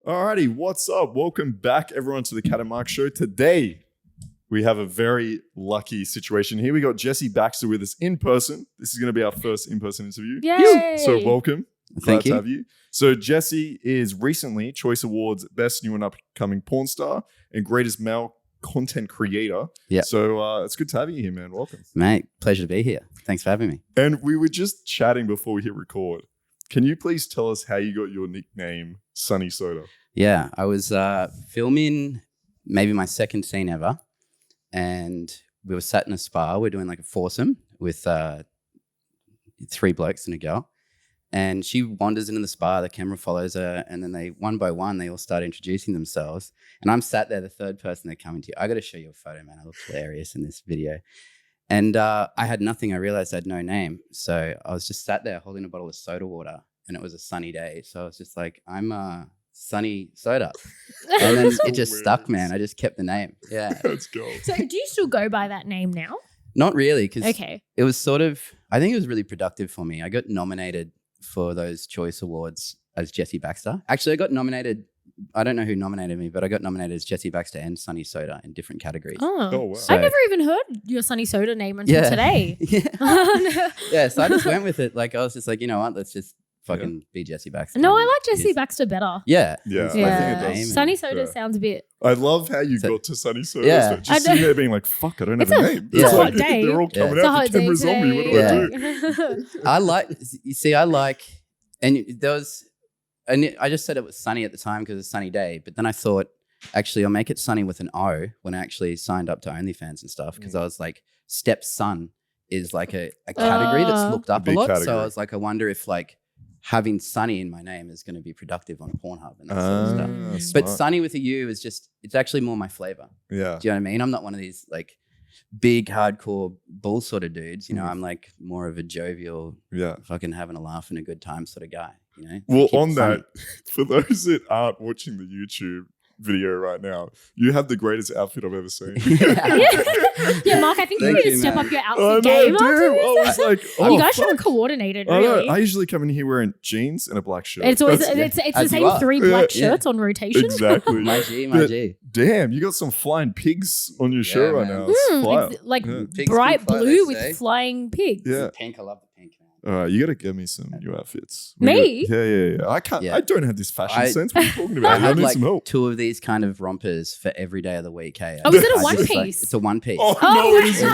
Alrighty, what's up? Welcome back, everyone, to the Cat and Mark Show. Today, we have a very lucky situation here. We got Jesse Baxter with us in person. This is going to be our first in-person interview. Yay! So welcome. Thank Glad you. to have you. So Jesse is recently Choice Awards Best New and Upcoming Pornstar and Greatest Male Content Creator. Yeah. So it's good to have you here, man. Welcome. Mate, pleasure to be here. Thanks for having me. And we were just chatting before we hit record. Can you please tell us how you got your nickname, Sonny Soda? Yeah, I was filming maybe my second scene ever, and we were sat in a spa. We're doing like a foursome with 3 blokes and a girl, and she wanders into the spa. The camera follows her, and then they one by one they all start introducing themselves. And I'm sat there, the third person they're coming to. I got to show you a photo, man. I look hilarious in this video. And I had nothing. I realized I had no name. So I was just sat there holding a bottle of soda water, and it was a sunny day. So I was just like, I'm Sonny Soda. And then it just stuck, man. I just kept the name. Yeah. Let's go. So do you still go by that name now? Not really, because Okay. it was sort of, I think it was really productive for me. I got nominated for those Choice Awards as Jesse Baxter. Actually, I got nominated. I don't know who nominated me, but I got nominated as Jesse Baxter and Sonny Soda in different categories. Oh, wow. So- I've never even heard your Sonny Soda name until Yeah. today. Yeah. Yeah, so I just went with it. Like, I was just like, you know what? Let's just fucking be Jesse Baxter. No, I like It Jesse is- Baxter better. Yeah. Yeah, It's I my think favorite it does. name. Sunny Soda Yeah. sounds a bit. I love how you So- got to Sonny Soda. Yeah. So I just know. sitting there being like, fuck, I don't have It's a a- name. it's a hot day. They're all Yeah. coming It's a out. hot The day camera's on me. What do I do? I like, you see, I like, and there was, and I just said it was sunny at the time because it's a sunny day, but then I thought, actually, I'll make it sunny with an O when I actually signed up to Onlyfans and stuff, because I was like, stepson is like a category that's looked up a Big lot. So category. I was like, I wonder if like having Sunny in my name is going to be productive on Pornhub and that sort of stuff. But Smart. Sunny with a U is just, it's actually more my flavor. Yeah. Do you know what I mean? I'm not one of these like big hardcore bull sort of dudes. You know, I'm like more of a jovial, Yeah. fucking having a laugh and a good time sort of guy, you know? Well, Keep it on funny. that, for those that aren't watching the YouTube video right now, you have the greatest outfit I've ever seen. Yeah, Mark, I think you Thank need to you, step man. up your I outfit know, game dude. after I this. was like, oh, You guys should have fuck. coordinated, I know. really. I usually come in here wearing jeans and a black shirt. It's always That's- it's As the you same are. 3 black Yeah. shirts on rotation. exactly. My G. But G. Damn, you got some flying pigs on your shirt right man. now. It's fire. It's like Yeah. Pigs bright can fly, blue they say. with flying pigs. Yeah. Pink, I love the pink, man. All right, you got to give me some new outfits. Me? Yeah. I can't. Yeah. I don't have this fashion I- sense. What are you talking I about? I have need like some help. 2 of these kind of rompers for every day of the week. Hey, Oh, is it a I one just, like, piece? it's a one piece. Oh, Oh, no, it isn't.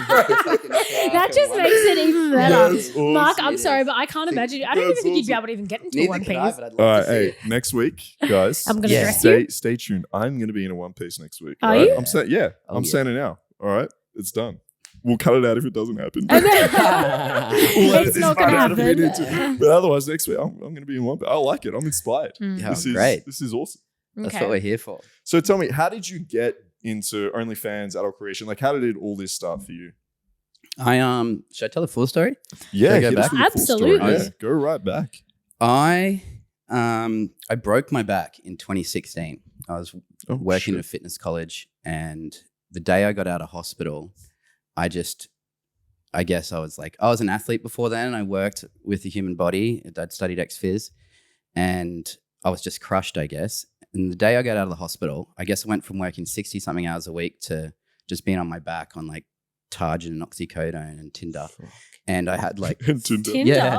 That just makes it even better. That's awesome. Mark, I'm It sorry, is. but I can't imagine. I don't even That's think you'd be awesome. able to even get into Neither one can I, piece. but I'd love All right, to see hey, it. next week, guys. I'm gonna Yeah. dress you. Stay tuned. I'm going to be in a one piece next week. Are all right? you? I'm saying, yeah. Oh, I'm yeah. saying it now. All right, it's done. We'll cut it out if it doesn't happen. And then- We'll edit it's this not part gonna out if we happen. need to. But otherwise, next week I'm going to be in one. I like it. I'm inspired. Mm. Yeah, This is great. This is awesome. That's Okay. what we're here for. So tell me, how did you get into OnlyFans, adult creation? Like, how did all this start for you? Should I tell the full story? Yeah, go hit us back? with the full story. Absolutely. Yeah, go right back. I broke my back in 2016. I was Oh, working shit. at a fitness college, and the day I got out of hospital, I guess I was like, I was an athlete before then. I worked with the human body. I'd studied ex-phys, and I was just crushed, I guess. And the day I got out of the hospital, I guess I went from working 60 something hours a week to just being on my back on like Target and oxycodone and Tinder. And I had like, And Tinder. Tinder. yeah.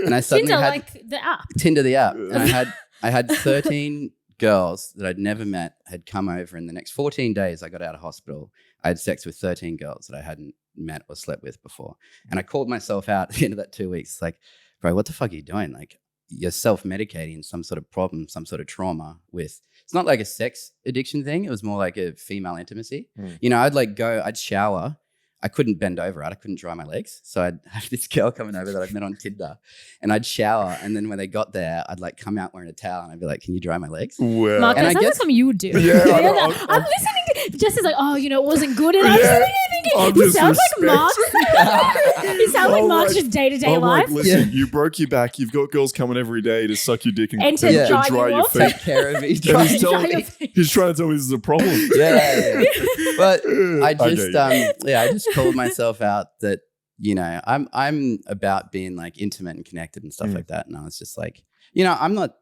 And I suddenly Tinder, had like the app. Tinder the app. And I had 13 girls that I'd never met had come over. In the next 14 days I got out of hospital, I had sex with 13 girls that I hadn't met or slept with before. And I called myself out at the end of that 2 weeks. Like, bro, what the fuck are you doing? Like, you're self-medicating some sort of problem, some sort of trauma with, it's not like a sex addiction thing. It was more like a female intimacy. You know, I'd shower. I couldn't bend over, right? I couldn't dry my legs. So I'd have this girl coming over that I'd met on Tinder, and I'd shower. And then when they got there, I'd like come out wearing a towel and I'd be like, can you dry my legs? Well, Mark, And that I sounds like guess- something you would do. Yeah, I know, I'm listening to Jess is like, oh, it wasn't good. And I'm Yeah. sitting here I'm thinking, he just sounds like Mark. respect. He sounds like I'm Mark's like- just day-to-day I'm life. like, listen, Yeah. you broke your back. You've got girls coming every day to suck your dick and And to dry dry you your off. feet. Take care of me. And dry he's, Dry telling, your feet. he's trying to tell me this is a problem. yeah. But I get just, you. I just called myself out that, you know, I'm about being like intimate and connected and stuff like that. And I was just like, you know, I'm not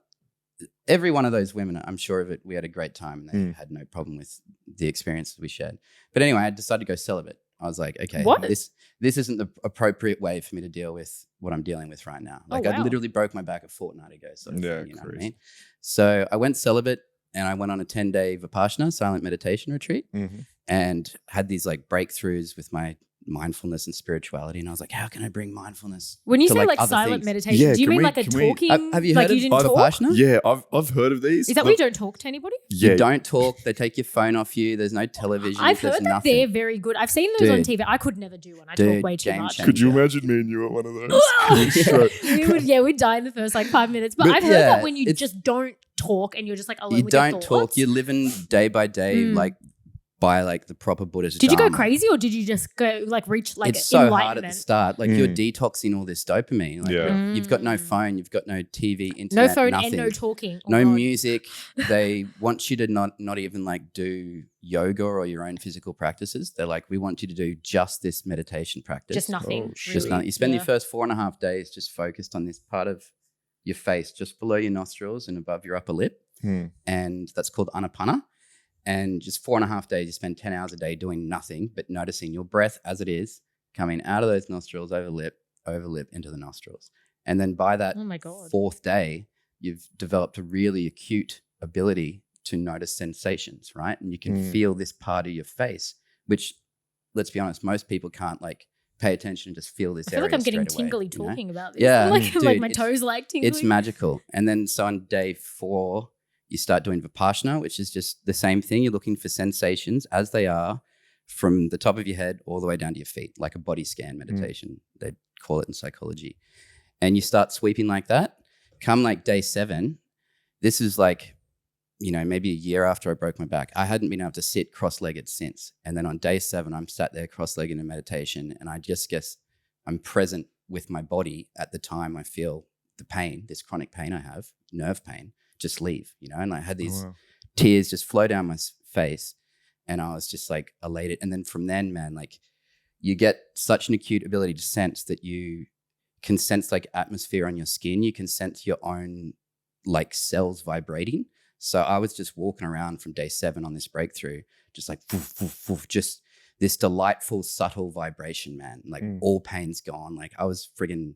every one of those women, I'm sure of it, we had a great time and they had no problem with the experiences we shared. But anyway, I decided to go celibate. I was like, okay, this isn't the appropriate way for me to deal with what I'm dealing with right now. Like I literally broke my back a fortnight ago. Sort of thing, you know what I mean? So I went celibate and I went on a 10-day Vipassana silent meditation retreat and had these like breakthroughs with my mindfulness and spirituality. And I was like, how can I bring mindfulness when you to say like silent things? meditation, do you mean like a talking? Have you like heard you of didn't talk? Vipassana? Yeah, I've heard of these. Is that where you don't talk to anybody? Yeah. You don't talk. They take your phone off you. There's no television. I've there's heard that nothing. they're very good. I've seen those on TV. I could never do one. I talk way too game much. changer. Could you imagine me and you at one of those? we'd die in the first like 5 minutes. But I've heard that when you just don't talk and you're just like alone with your thoughts. You don't talk. You're living day by day like by like the proper Buddhist Did you go Dharma. crazy or did you just go like reach like it's so enlightenment? hard at the start. Like you're detoxing all this dopamine. Like you've got no phone, you've got no TV, internet, no phone nothing. and no talking. No music. They want you to not even like do yoga or your own physical practices. They're like, we want you to do just this meditation practice. Just nothing. Just nothing. You spend your first 4.5 days just focused on this part of your face, just below your nostrils and above your upper lip. And that's called Anapana. And just 4.5 days, you spend 10 hours a day doing nothing but noticing your breath as it is coming out of those nostrils over lip into the nostrils. And then by that fourth day, you've developed a really acute ability to notice sensations, right? And you can feel this part of your face, which, let's be honest, most people can't like pay attention and just feel this area. I feel like I'm getting straight away, tingly you know? talking about this. Yeah. like my toes like tingling. It's magical. And then so on day 4, you start doing Vipassana, which is just the same thing. You're looking for sensations as they are from the top of your head all the way down to your feet, like a body scan meditation. They call it in psychology. And you start sweeping like that. Come like day 7, this is like, you know, maybe a year after I broke my back. I hadn't been able to sit cross-legged since. And then on day 7, I'm sat there cross-legged in meditation and I just guess I'm present with my body at the time I feel the pain, this chronic pain I have, nerve pain, just leave, you know? And I had these tears just flow down my face and I was just like elated. And then from then, man, like you get such an acute ability to sense that you can sense like atmosphere on your skin. You can sense your own like cells vibrating. So I was just walking around from day 7 on this breakthrough, just like woof, woof, woof, just this delightful, subtle vibration, man. Like all pain's gone. Like I was friggin'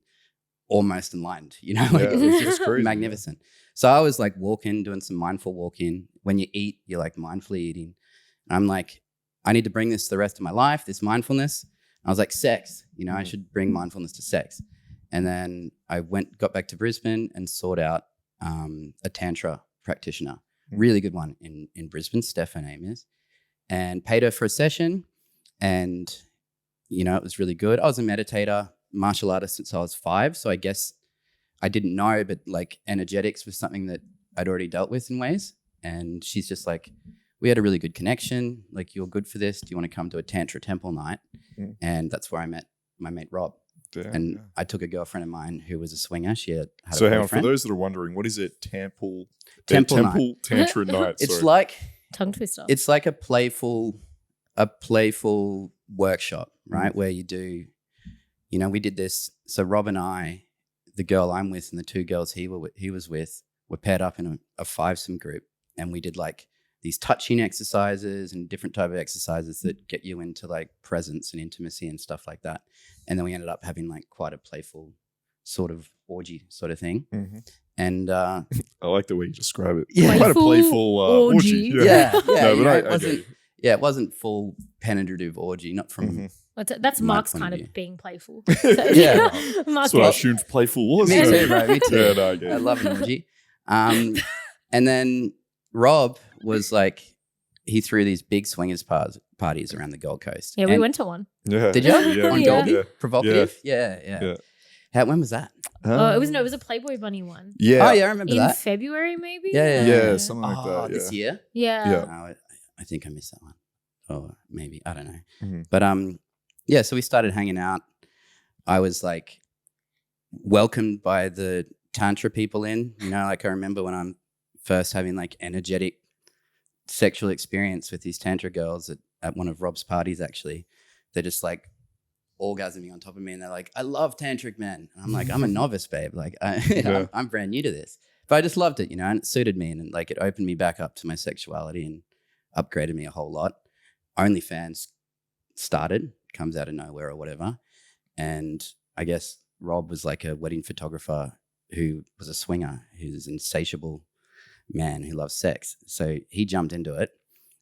almost enlightened, you know, like it was just crazy, magnificent. So I was like walking, doing some mindful walking. When you eat, you're like mindfully eating. And I'm like, I need to bring this to the rest of my life, this mindfulness. I was like, sex, you know, I should bring mindfulness to sex. And then I got back to Brisbane and sought out a Tantra practitioner, really good one in Brisbane, Steph, her name is, and paid her for a session. And, you know, it was really good. I was a meditator, martial artist since I was 5. So I guess I didn't know, but like energetics was something that I'd already dealt with in ways. And she's just like, we had a really good connection. Like, you're good for this. Do you want to come to a Tantra temple night? And that's where I met my mate, Rob. I took a girlfriend of mine who was a swinger. She had so a hang on, boyfriend. for those that are wondering, what is it? Temple night. Tantra night. It's like tongue twister. It's like a playful workshop, right? Where you do, you know, we did this. So Rob and I, the girl I'm with and the 2 girls he was with, were paired up in a 5-some group, and we did like these touching exercises and different type of exercises that get you into like presence and intimacy and stuff like that. And then we ended up having like quite a playful sort of orgy sort of thing. And I like the way you describe it. Yeah. Quite a playful orgy. Yeah. No, you but know, it wasn't full penetrative orgy, not from That's Mark's kind of being playful. So, Yeah. Mark's That's what I assumed playful was. Me too, bro. Me too. Yeah, no, I get I it. love an orgy. And then Rob was like, he threw these big swingers parties around the Gold Coast. Yeah, we went to one. Yeah. Did you? Yeah, On we Yeah. did, Goldie? Provocative? Yeah. When was that? It was a Playboy Bunny one. Yeah. Oh, yeah, I remember In that. February, maybe? Yeah, something like Oh, that. Yeah. this year? Yeah. Yeah. No, I think I missed that one. Or maybe, I don't know. Mhm. But yeah, so we started hanging out. I was like welcomed by the Tantra people in, you know, like I remember when I'm first having like energetic sexual experience with these Tantra girls at one of Rob's parties, actually. They're just like orgasming on top of me, and they're like, I love tantric men. And I'm like, I'm a novice, babe. Like, I'm brand new to this. But I just loved it, and it suited me, and like it opened me back up to my sexuality and upgraded me a whole lot. Onlyfans comes out of nowhere or whatever. And I guess Rob was like a wedding photographer who was a swinger, who's an insatiable man who loves sex. So he jumped into it,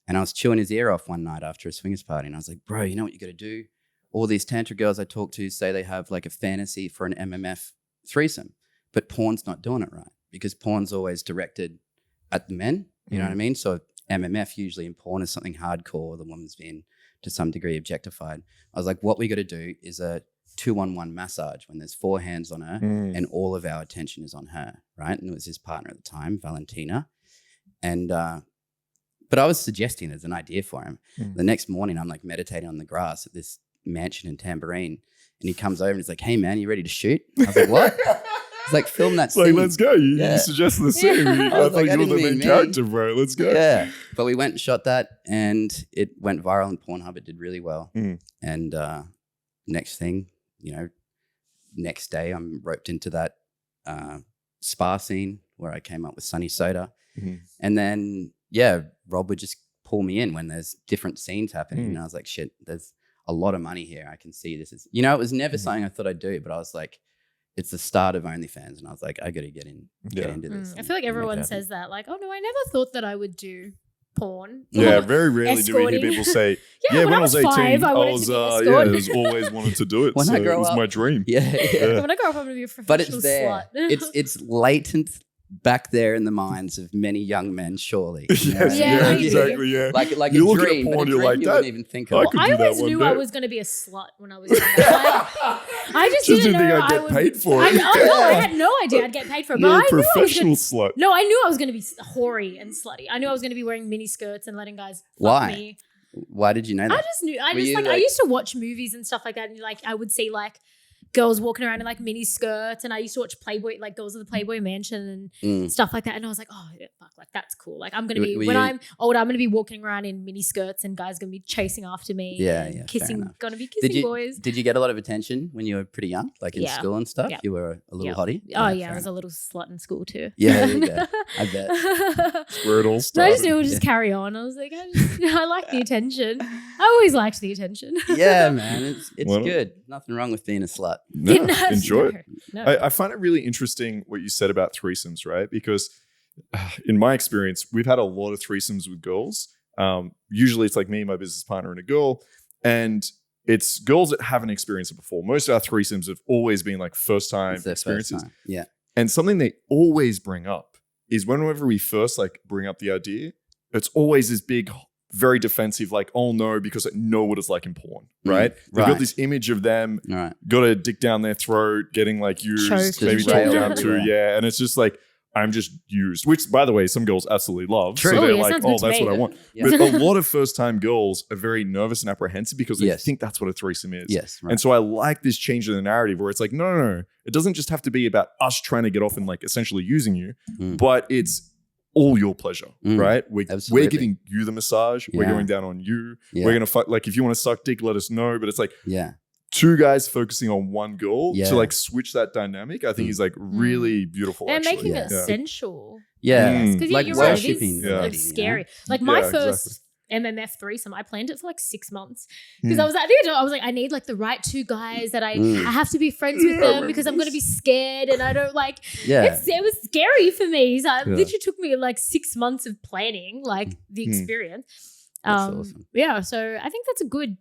and I was chewing his ear off one night after a swingers party, and I was like, bro, you know what you got to do? All these tantra girls I talk to say they have like a fantasy for an MMF threesome, but porn's not doing it right because porn's always directed at the men. You know what I mean? So MMF usually in porn is something hardcore. The woman's been to some degree objectified. I was like, what we got to do is a 2-on-1 massage when there's 4 hands on her and all of our attention is on her, right? And it was his partner at the time, Valentina. And but I was suggesting it as an idea for him. The next morning, I'm like meditating on the grass at this mansion in Tambourine, and he comes over and he's like, hey man, you ready to shoot? I was like, what? He's like, film that scene. Like, let's go. You suggested the scene. I thought like, you were the main character, bro. Let's go. Yeah. But we went and shot that, and it went viral on Pornhub. It did really well. And next thing, next day I'm roped into that spa scene where I came up with Sonny Soda. And then, Rob would just pull me in when there's different scenes happening. And I was like, shit, there's a lot of money here. I can see this is, it was never something I thought I'd do, but I was like, it's the start of OnlyFans. And I was like, I got to get into this. I feel like everyone says that, like, oh no, I never thought that I would do porn. Yeah, very rarely do we hear people say, when I was 18, I was always wanted to do it. When I grow up, it was my dream. When I grow up, I'm going to be a professional but it's there. slut. it's latent back there in the minds of many young men, surely. Exactly. Yeah, like you a look dream, at porn, but a you're dream like you that. wouldn't even think of. I always knew I was going to be a slut when I was younger. I just didn't think know I'd get paid for it. I had no idea I'd get paid for it. You're But a professional slut. No, I knew I was going to be hoary and slutty. I knew I was going to be wearing mini skirts and letting guys fuck me. Why did you know that? I just knew. I used to watch movies and stuff like that, and like I would see like girls walking around in like mini skirts, and I used to watch Playboy, like Girls of the Playboy Mansion and stuff like that. And I was like, oh fuck, like that's cool. Like I'm gonna be I'm older, I'm gonna be walking around in mini skirts, and guys gonna be chasing after me. Kissing, gonna be kissing boys. Did you get a lot of attention when you were pretty young, like in school and stuff? You were a little hottie. I was a little slut in school too. Yeah, there you go. I bet. That's where it all started. I just knew it would just carry on. I was like, I like the attention. I always liked the attention. Yeah, man, it's good. Nothing wrong with being a slut. No, enjoy it. No. I find it really interesting what you said about threesomes, right? Because in my experience, we've had a lot of threesomes with girls. Usually it's like me, my business partner, and a girl. And it's girls that haven't experienced it before. Most of our threesomes have always been like first time experiences. First time. Yeah. And something they always bring up is whenever we first like bring up the idea, it's always this big, very defensive, like, oh no, because I know what it's like in porn, right? They've got this image of them, got a dick down their throat, getting like used, choked, maybe talked down to, and it's just like, I'm just used, which by the way, some girls absolutely love. True. So they're Yeah, like, oh, that's what I want. Yeah. But a lot of first time girls are very nervous and apprehensive because they think that's what a threesome is. Yes. Right. And so I like this change in the narrative where it's like, no. It doesn't just have to be about us trying to get off and like essentially using you, but it's all your pleasure, right? We're giving you the massage. We're going down on you. We're going to fuck. Like if you want to suck dick, let us know. But it's like, two guys focusing on one girl to like switch that dynamic, I think is like really beautiful. And actually. making it sensual. Yeah. Because like you're worshipping. Right, it is scary. Like my first MMF threesome, I planned it for like 6 months because I was like, I need like the right two guys that I have to be friends with them because I'm going to be scared and I don't like, it was scary for me. So it literally took me like 6 months of planning, like the experience. That's awesome. Yeah, so I think that's a good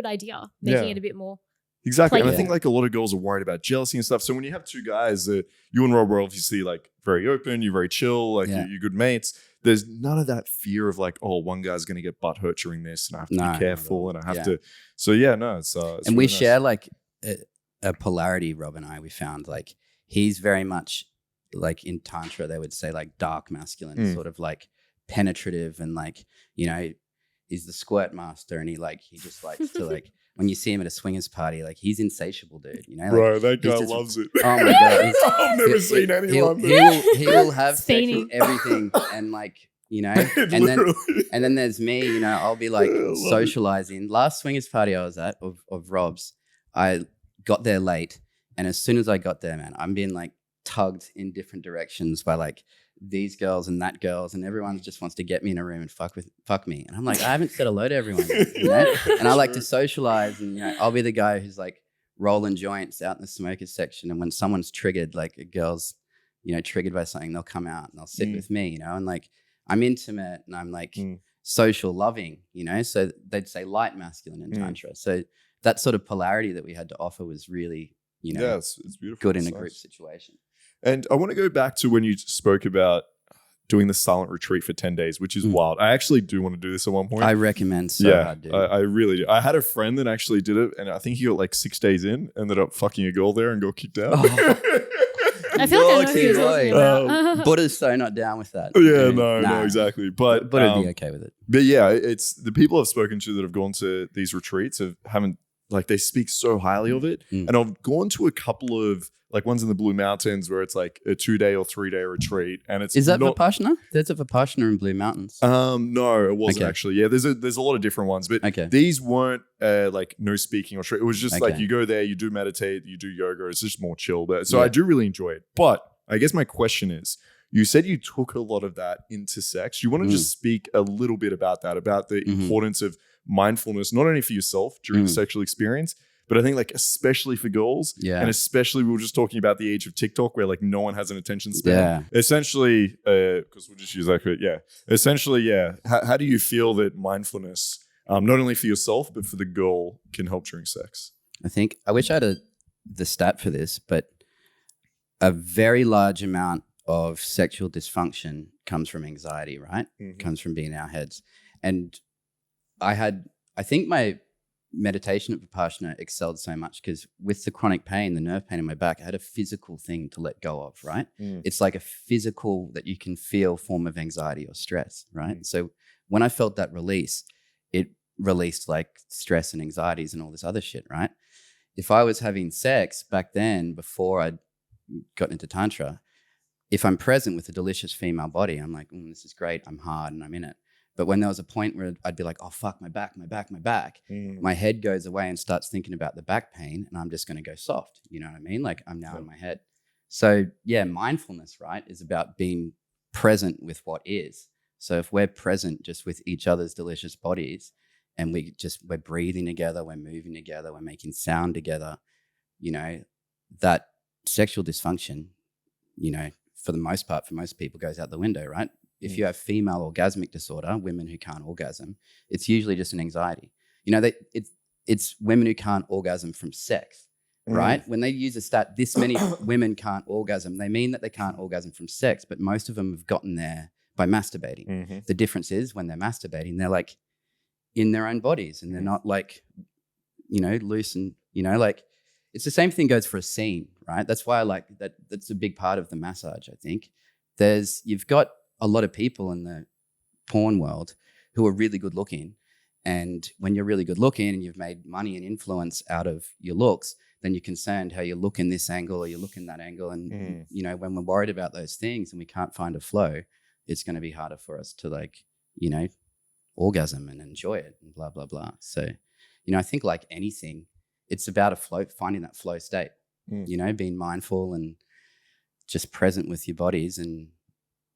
idea, making it a bit more. Exactly. And I think like a lot of girls are worried about jealousy and stuff. So when you have two guys that you and Rob are obviously like very open, you're very chill, like you're good mates. There's none of that fear of like, oh, one guy's going to get butt hurt during this and I have to be careful and I have to. So it's and really we nice. share like a polarity, Rob and I, we found like he's very much like in Tantra, they would say like dark masculine, sort of like penetrative and like, he's the squirt master and he just likes to like, when you see him at a swingers party, like he's insatiable, dude. Like, bro, that guy loves it. Oh my god, I've never seen anyone. He will have sex with everything, and like and then there's me. I'll be like socializing. Last swingers party I was at of Rob's, I got there late, and as soon as I got there, man, I'm being like tugged in different directions by like these girls and that girls, and everyone just wants to get me in a room and fuck me. And I'm like, I haven't said hello to everyone yet, you know? And I like to socialize, and I'll be the guy who's like rolling joints out in the smokers section. And when someone's triggered, like a girl's, triggered by something, they'll come out and they'll sit with me, and like I'm intimate and I'm like social loving, so they'd say light masculine in Tantra. So that sort of polarity that we had to offer was really, it's beautiful. Good in a group situation. And I want to go back to when you spoke about doing the silent retreat for 10 days, which is wild. I actually do want to do this at one point. I recommend so hard, dude. I really do. I had a friend that actually did it, and I think he got like 6 days in, ended up fucking a girl there and got kicked out. I feel like I know who you're talking about. Buddha's so not down with that. Yeah, no, exactly. But Buddha'd be okay with it. But yeah, it's the people I've spoken to that have gone to these retreats haven't like, they speak so highly of it. And I've gone to a couple of like ones in the Blue Mountains where it's like a 2-day or 3-day retreat, and it's is that Vipassana? There's a Vipassana in Blue Mountains. No, it wasn't actually. Yeah, there's a lot of different ones, but these weren't like no speaking or it was just like you go there, you do meditate, you do yoga. It's just more chill. So I do really enjoy it. But I guess my question is, you said you took a lot of that into sex. You want to just speak a little bit about that, about the importance of mindfulness, not only for yourself during the sexual experience, but I think like especially for girls, and especially we were just talking about the age of TikTok where like no one has an attention span. Essentially, because we'll just use that. Essentially, How do you feel that mindfulness, not only for yourself but for the girl, can help during sex? I wish I had the stat for this, but a very large amount of sexual dysfunction comes from anxiety, right? Comes from being in our heads. And I think my meditation at Vipassana excelled so much because with the chronic pain, the nerve pain in my back, I had a physical thing to let go of, right? It's like a physical that you can feel form of anxiety or stress, right? So when I felt that release, it released like stress and anxieties and all this other shit, right? If I was having sex back then, before I'd gotten into Tantra, if I'm present with a delicious female body, I'm like, this is great, I'm hard and I'm in it. But when there was a point where I'd be like, oh, fuck, my back, my head goes away and starts thinking about the back pain, and I'm just going to go soft. You know what I mean? Like I'm now in my head. So yeah, mindfulness, right, is about being present with what is. So if we're present just with each other's delicious bodies, and we're breathing together, we're moving together, we're making sound together, that sexual dysfunction, for the most part, for most people goes out the window, right? If you have female orgasmic disorder, women who can't orgasm, it's usually just an anxiety. It's women who can't orgasm from sex, right? When they use a stat, this many women can't orgasm, they mean that they can't orgasm from sex, but most of them have gotten there by masturbating. The difference is when they're masturbating, they're like in their own bodies and they're not like, loose and, like it's the same thing goes for a scene, right? That's why I like that. That's a big part of the massage, I think. You've got a lot of people in the porn world who are really good looking. And when you're really good looking and you've made money and influence out of your looks, then you're concerned how you look in this angle or you look in that angle. And, when we're worried about those things and we can't find a flow, it's going to be harder for us to orgasm and enjoy it and blah, blah, blah. So, I think like anything, it's about finding that flow state, being mindful and just present with your bodies, and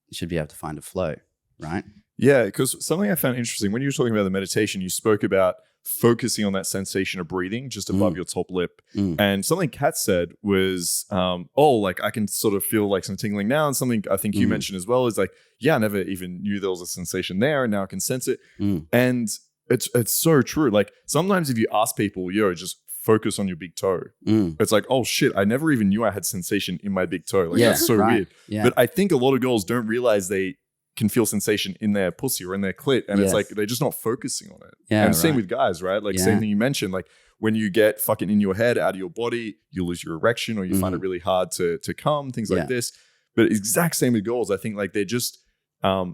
you should be able to find a flow, right? Yeah, because something I found interesting, when you were talking about the meditation, you spoke about focusing on that sensation of breathing just above your top lip. And something Kat said was, I can sort of feel like some tingling now. And something I think you mentioned as well is like, I never even knew there was a sensation there, and now I can sense it. And it's so true. Like sometimes if you ask people, just focus on your big toe. It's like, oh shit, I never even knew I had sensation in my big toe. Like that's so weird. Yeah. But I think a lot of girls don't realize they can feel sensation in their pussy or in their clit. And it's like, they're just not focusing on it. Yeah, and same with guys, right? Like same thing you mentioned, like when you get fucking in your head, out of your body, you lose your erection or you find it really hard to come, things like this. But exact same with girls. I think like they're just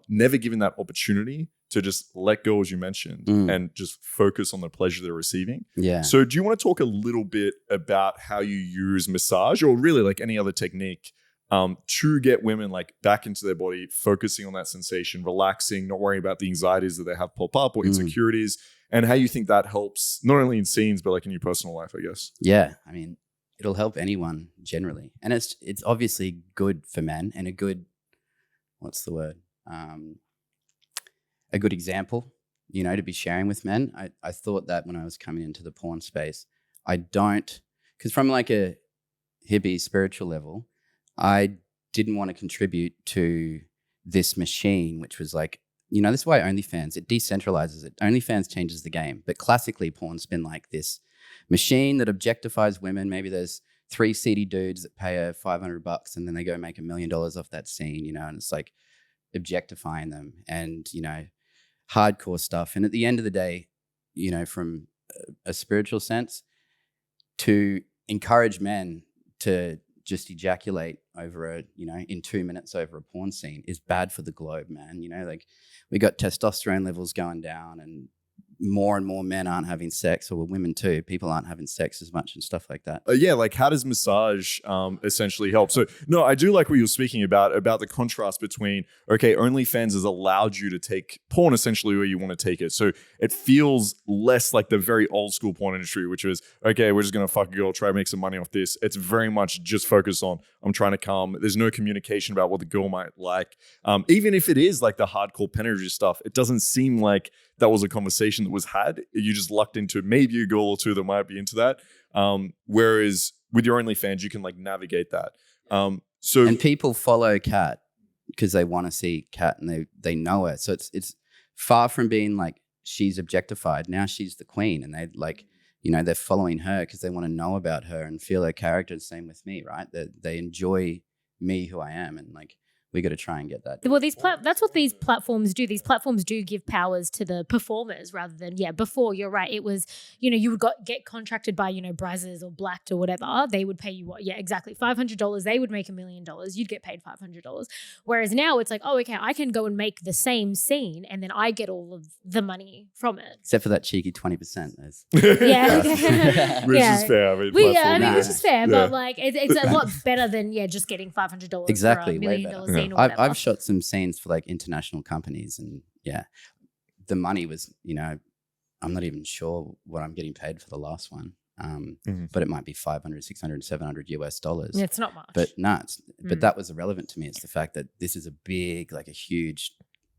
never given that opportunity to just let go, as you mentioned, and just focus on the pleasure they're receiving. Yeah. So do you want to talk a little bit about how you use massage or really like any other technique to get women like back into their body, focusing on that sensation, relaxing, not worrying about the anxieties that they have pop up or insecurities, and how you think that helps not only in scenes but like in your personal life, I guess. Yeah, I mean, it'll help anyone generally, and it's obviously good for men and a good, what's the word? A good example, you know, to be sharing with men. I thought that when I was coming into the porn space, because from like a hippie spiritual level, I didn't want to contribute to this machine, which was like, you know, this is why OnlyFans, it decentralizes it. OnlyFans changes the game. But classically, porn's been like this machine that objectifies women. Maybe there's 3 seedy dudes that pay her $500 and then they go make $1 million off that scene, you know, and it's like objectifying them and, you know, hardcore stuff. And at the end of the day, you know, from a spiritual sense, to encourage men to just ejaculate over in 2 minutes over a porn scene is bad for the globe, man. You know, like we got testosterone levels going down and more men aren't having sex, or women too. People aren't having sex as much and stuff like that. Yeah, like how does massage essentially help? So no, I do like what you're speaking about the contrast between, okay, OnlyFans has allowed you to take porn essentially where you want to take it. So it feels less like the very old school porn industry, which was, okay, we're just going to fuck a girl, try to make some money off this. It's very much just focused on, I'm trying to come. There's no communication about what the girl might like. Even if it is like the hardcore penetrative stuff, it doesn't seem like that was a conversation that was had. You just lucked into maybe a girl or two that might be into that. Whereas with your OnlyFans, you can like navigate that. And people follow Kat because they want to see Kat and they know her. So it's far from being like she's objectified. Now she's the queen, and they like, you know, they're following her because they want to know about her and feel her character. Same with me, right? They enjoy me, who I am, and like, we got to try and get that. Well, that's what these platforms do. These platforms do give powers to the performers rather than, before, you're right. It was, you know, you would get contracted by, you know, Brazzers or Blacked or whatever. They would pay you what? Yeah, exactly. $500. They would make $1 million. You'd get paid $500. Whereas now it's like, oh, okay, I can go and make the same scene and then I get all of the money from it. Except for that cheeky 20%. Yeah. Which is fair. Which is fair, but like it's a lot better than, just getting $500 exactly, for $1 million. Yeah. I've shot some scenes for like international companies, and the money was, you know, I'm not even sure what I'm getting paid for the last one, but it might be $500, $600, $700 US. It's not much, but but that was irrelevant to me. It's the fact that this is a big, like a huge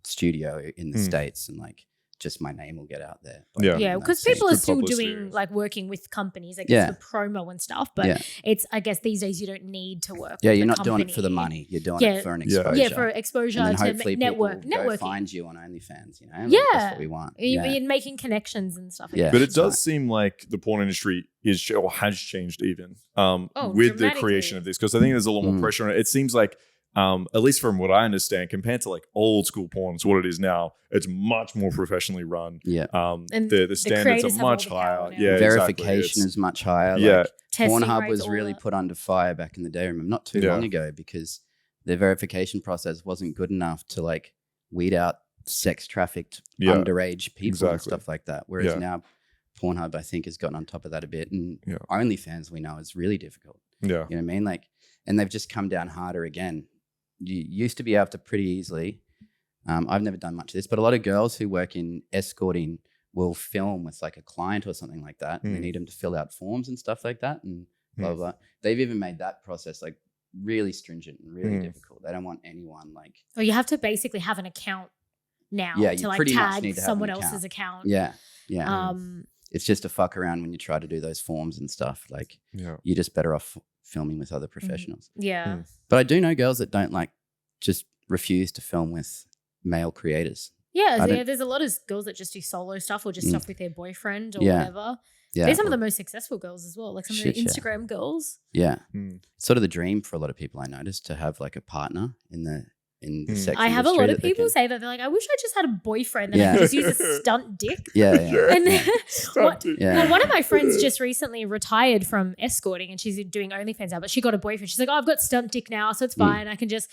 studio in the States, and like just my name will get out there. Because people are still doing like working with companies, I guess, for promo and stuff. But it's, I guess these days you don't need to work. Yeah, you're not doing it for the money. You're doing it for an exposure. Yeah, for exposure and then to hopefully networking. Go find you on OnlyFans. You know, like, that's what we want. You're making connections and stuff. Yeah, but it does seem like the porn industry is or has changed even with the creation of this, because I think there's a lot more pressure on it. It seems like, at least from what I understand, compared to like old school porn, it's what it is now. It's much more professionally run. Yeah. And the standards are much higher. Yeah. Verification is much higher. Yeah. Like, Pornhub was really put under fire back in the day, remember, not too long ago, because the verification process wasn't good enough to like weed out sex trafficked underage people and stuff like that. Whereas now Pornhub, I think, has gotten on top of that a bit. And OnlyFans, we know, is really difficult. Yeah. You know what I mean? Like, and they've just come down harder again. You used to be able to pretty easily. I've never done much of this, but a lot of girls who work in escorting will film with like a client or something like that, and they need them to fill out forms and stuff like that, and blah, blah, blah. They've even made that process like really stringent and really difficult. They don't want anyone like... Well, you have to basically have an account now to like tag someone else's account. Yeah. It's just a fuck around when you try to do those forms and stuff. Like, you're just better off filming with other professionals. Yeah. But I do know girls that don't like, just refuse to film with male creators. Yeah, there's a lot of girls that just do solo stuff or just stuff with their boyfriend or whatever. Yeah. They're some of the most successful girls as well, like some of the Instagram girls. Yeah. Sort of the dream for a lot of people, I noticed, to have like a partner in the in the sex I have a industry lot of that they people can- say that. They're like, I wish I just had a boyfriend that I could just use a stunt dick. Yeah. And Yeah. well, one of my friends just recently retired from escorting and she's doing OnlyFans now, but she got a boyfriend. She's like, oh, I've got stunt dick now, so it's fine. I can just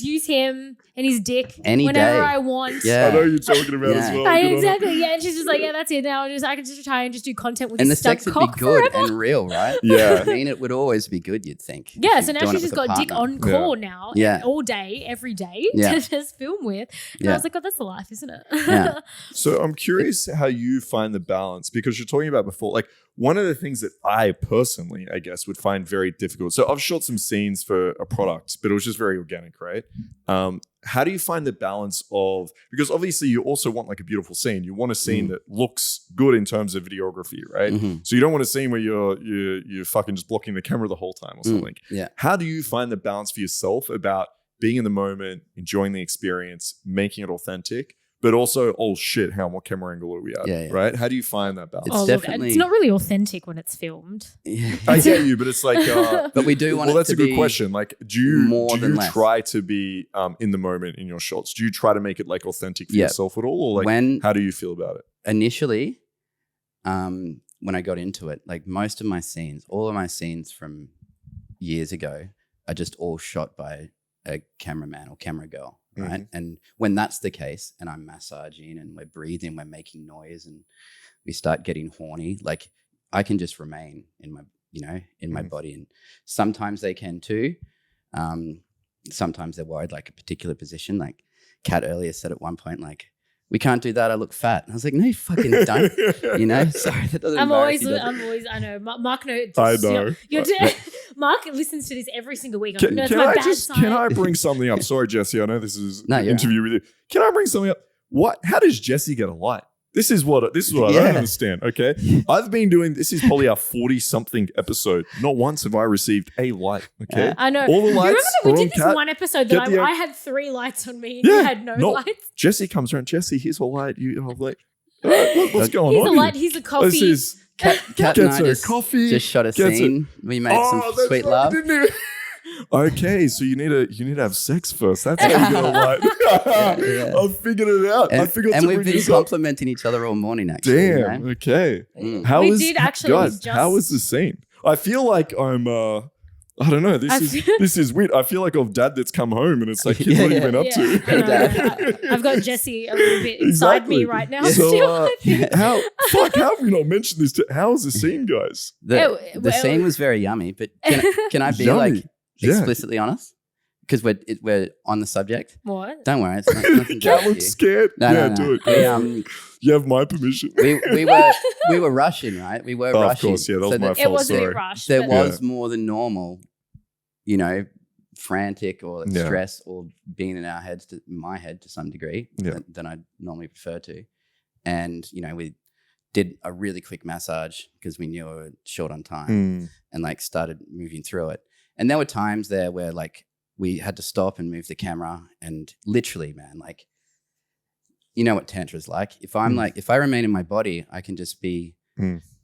use him and his dick Any whenever day. I want. Yeah. I know you're talking about as well. Exactly. Yeah. And she's just like, yeah, that's it. Now I can just retire and just do content with And the his stunt sex would be cock good forever. and real, right? Yeah. I mean, it would always be good, you'd think. Yeah, if so you're now doing she's it just with a got dick partner. on call now, Yeah. all day, every day Yeah. to just film with. And I was like, oh, that's the life, isn't it? Yeah. So I'm curious how you find the balance, because you're talking about before, like one of the things that I personally, I guess, would find very difficult. So I've shot some scenes for a product, but it was just very organic, right? How do you find the balance of, because obviously you also want like a beautiful scene. You want a scene that looks good in terms of videography, right? So you don't want a scene where you're fucking just blocking the camera the whole time or something. Yeah. How do you find the balance for yourself about being in the moment, enjoying the experience, making it authentic, but also, oh shit, what camera angle are we at? Yeah. Right? How do you find that balance? It's Look, definitely- it's not really authentic when it's filmed. I get you, but it's like, But we do want well, it that's to a good be question. Like, do you less. try to be in the moment in your shots? Do you try to make it like authentic for Yeah. yourself at all, or like how do you feel about it? Initially, when I got into it, like most of my scenes, all of my scenes from years ago are just all shot by a cameraman or camera girl, right? And when that's the case and I'm massaging and we're breathing, we're making noise and we start getting horny, like I can just remain in my, in my body. And sometimes they can too. Sometimes they're worried, like a particular position. Like Kat earlier said at one point, like, we can't do that, I look fat. And I was like, no, you fucking don't. Sorry, that doesn't I'm embarrass always, you. I know. Mark knows. I know. Mark listens to this every single week. Can Can I bring something up? Sorry, Jesse. I know this is No, an you're interview with you. Can I bring something up? How does Jesse get a light? This is what I don't understand. Okay, I've been doing. This is probably our 40-something episode. Not once have I received a light. Okay, I know. All the lights. You remember are we on did this Kat. one episode that I had 3 lights on me and you had no lights. Jesse comes around. Jesse, here's a light. I'm like, what's going He's on? a light. He's a coffee. This is Kat and gets I her coffee. just shot a gets scene. We made some that's sweet right, love. didn't you? Okay, so you need to have sex first. That's how you get a light. Yeah. I've figured it out. I figured And to we've bring been this up. complimenting each other all morning, actually. Damn. Okay. How We was did actually guys? just- How was the scene? I feel like I'm. I don't know. This is weird. I feel like I've dad that's come home and it's like, kids, what have you been up to? I know. I've got Jesse a little bit inside me right now. So how have we not mentioned this? How was the scene, guys? The scene was very yummy, but can I be Yummy. like explicitly honest? Because we're on the subject. What? Don't worry, it's nothing Cat to looks scared. No. Do it. You have my permission. we were rushing, right? We were rushing. Of course, yeah, that was my fault. It was a Sorry. bit rushed. There but- was more than normal, frantic or Yeah. stress or being in our heads, my head to some degree, than I normally prefer to. And, we did a really quick massage because we knew we were short on time and like started moving through it. And there were times there where like we had to stop and move the camera and literally, man, like, you know what Tantra is like. If I'm like, if I remain in my body, I can just be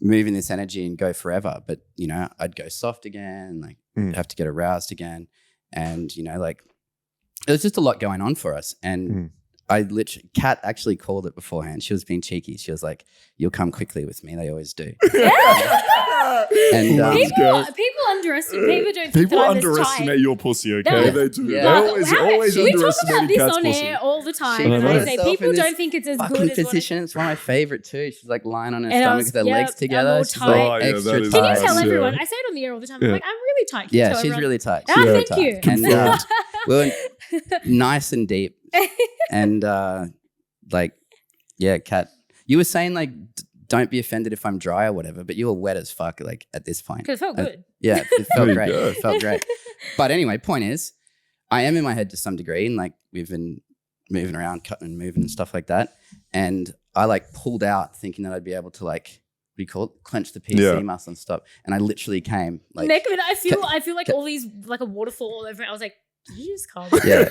moving this energy and go forever. But, I'd go soft again, like have to get aroused again. And, like, there's just a lot going on for us. And Kat actually called it beforehand. She was being cheeky. She was like, you'll come quickly with me. They always do. And people underestimate. People underestimate your pussy, okay? No, They do. Yeah. They always we talk underestimate about this Kat's on pussy. air all the time. I And know. I say Herself people in this don't think it's as fucking good as position. It's one of my favorite too. She's like lying on her And I stomach was- with her yeah, legs I'm together. all She's tight. like Oh, yeah, extra that is Can you tight. tell Yeah. everyone? I say it on the air all the time. I'm Yeah. like, I'm really tight. Can you Yeah, tell she's everyone? really tight. Ah, She's really thank tight. you. And we were nice and deep. And Kat, you were saying like, don't be offended if I'm dry or whatever, but you were wet as fuck like at this point. Because it felt good. Yeah, it felt There you great. go. It felt great. But anyway, point is, I am in my head to some degree, and like we've been moving around, cutting and moving and stuff like that. And I like pulled out thinking that I'd be able to like, what do you call it? Clench the PC muscle and stuff. And I literally came like. Neck of it, I feel like all these like a waterfall all over it. I was like, did you just come? Yeah.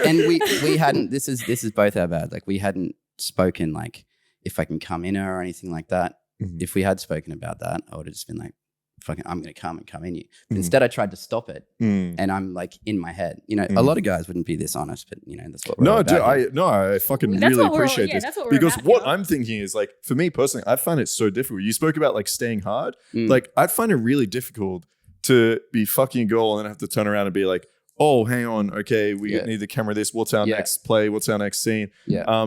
And we hadn't. This is both our bad. Like we hadn't spoken like if I can come in her or anything like that. If we had spoken about that, I would have just been like, fucking, I'm going to come and come in you. But instead I tried to stop it and I'm like in my head, you know, a lot of guys wouldn't be this honest, but you know, that's what we're all about here. I fucking really appreciate this because what I'm thinking is like, for me personally, I find it so difficult. You spoke about like staying hard. Like I'd find it really difficult to be fucking a girl and then have to turn around and be like, oh, hang on. Okay. We need the camera this. What's our next play? What's our next scene? Yeah.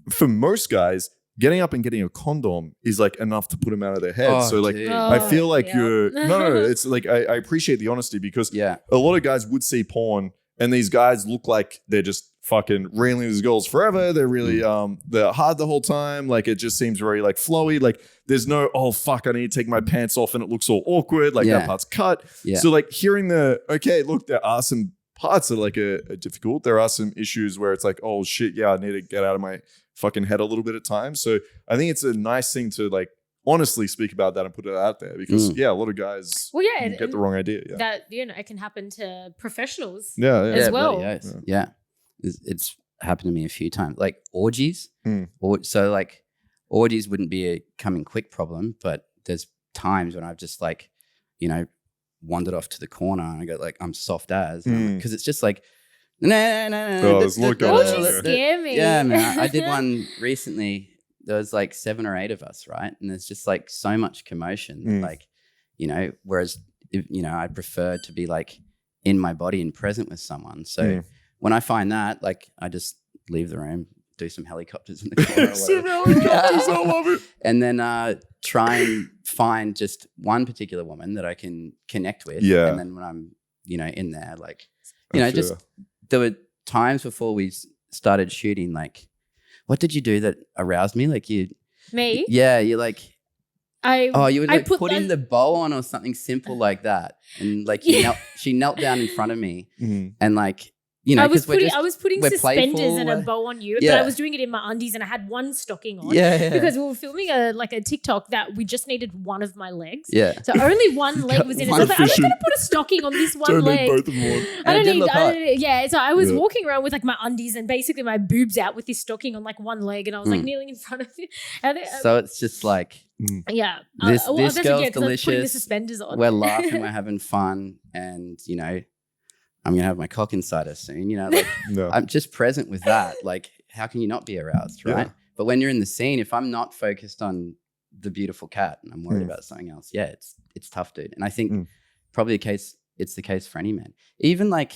For most guys, getting up and getting a condom is like enough to put them out of their head. So like, I feel like you're, no, it's like, I appreciate the honesty because a lot of guys would see porn and these guys look like they're just fucking reeling these girls forever. They're really, they're hard the whole time. Like it just seems very like flowy. Like there's no, oh fuck, I need to take my pants off and it looks all awkward. Like that part's cut. So like hearing okay, look, there are some parts that like are difficult. There are some issues where it's like, oh shit, I need to get out of my fucking head a little bit at times. So I think it's a nice thing to like honestly speak about that and put it out there because a lot of guys get the wrong idea. That, you know, it can happen to professionals as well. It's happened to me a few times. Like orgies. So like orgies wouldn't be a come and quick problem, but there's times when I've just like, you know, wandered off to the corner and I go like, I'm soft as because it's just like, no. Orgies scare me. Yeah, man. I did one recently. There was like 7 or 8 of us, right? And there's just like so much commotion. Like, you know, whereas, you know, I prefer to be like in my body and present with someone. So when I find that, like, I just leave the room, do some helicopters in the corner or whatever. I love it. And then try and find just one particular woman that I can connect with. Yeah. And then when I'm, you know, in there, like, you know, just there were times before we started shooting, like, what did you do that aroused me? Like Me? Yeah, you're like, you would like put in the bow on or something simple like that. And like she knelt down in front of me and like, you know, I was putting suspenders and a bow on you, but I was doing it in my undies and I had one stocking on because we were filming a TikTok that we just needed one of my legs. Yeah. So only one leg was in it. So I was like, I'm just going to put a stocking on this one leg. Both of them on. I don't need, so I was walking around with like my undies and basically my boobs out with this stocking on like one leg and I was like kneeling in front of it. So it's just like, this girl's delicious. Putting the suspenders on. We're laughing, we're having fun and, you know, I'm going to have my cock inside her soon, you know, like I'm just present with that. Like, how can you not be aroused, right? But when you're in the scene, if I'm not focused on the beautiful cat and I'm worried about something else, it's tough, dude. And I think probably it's the case for any man. Even like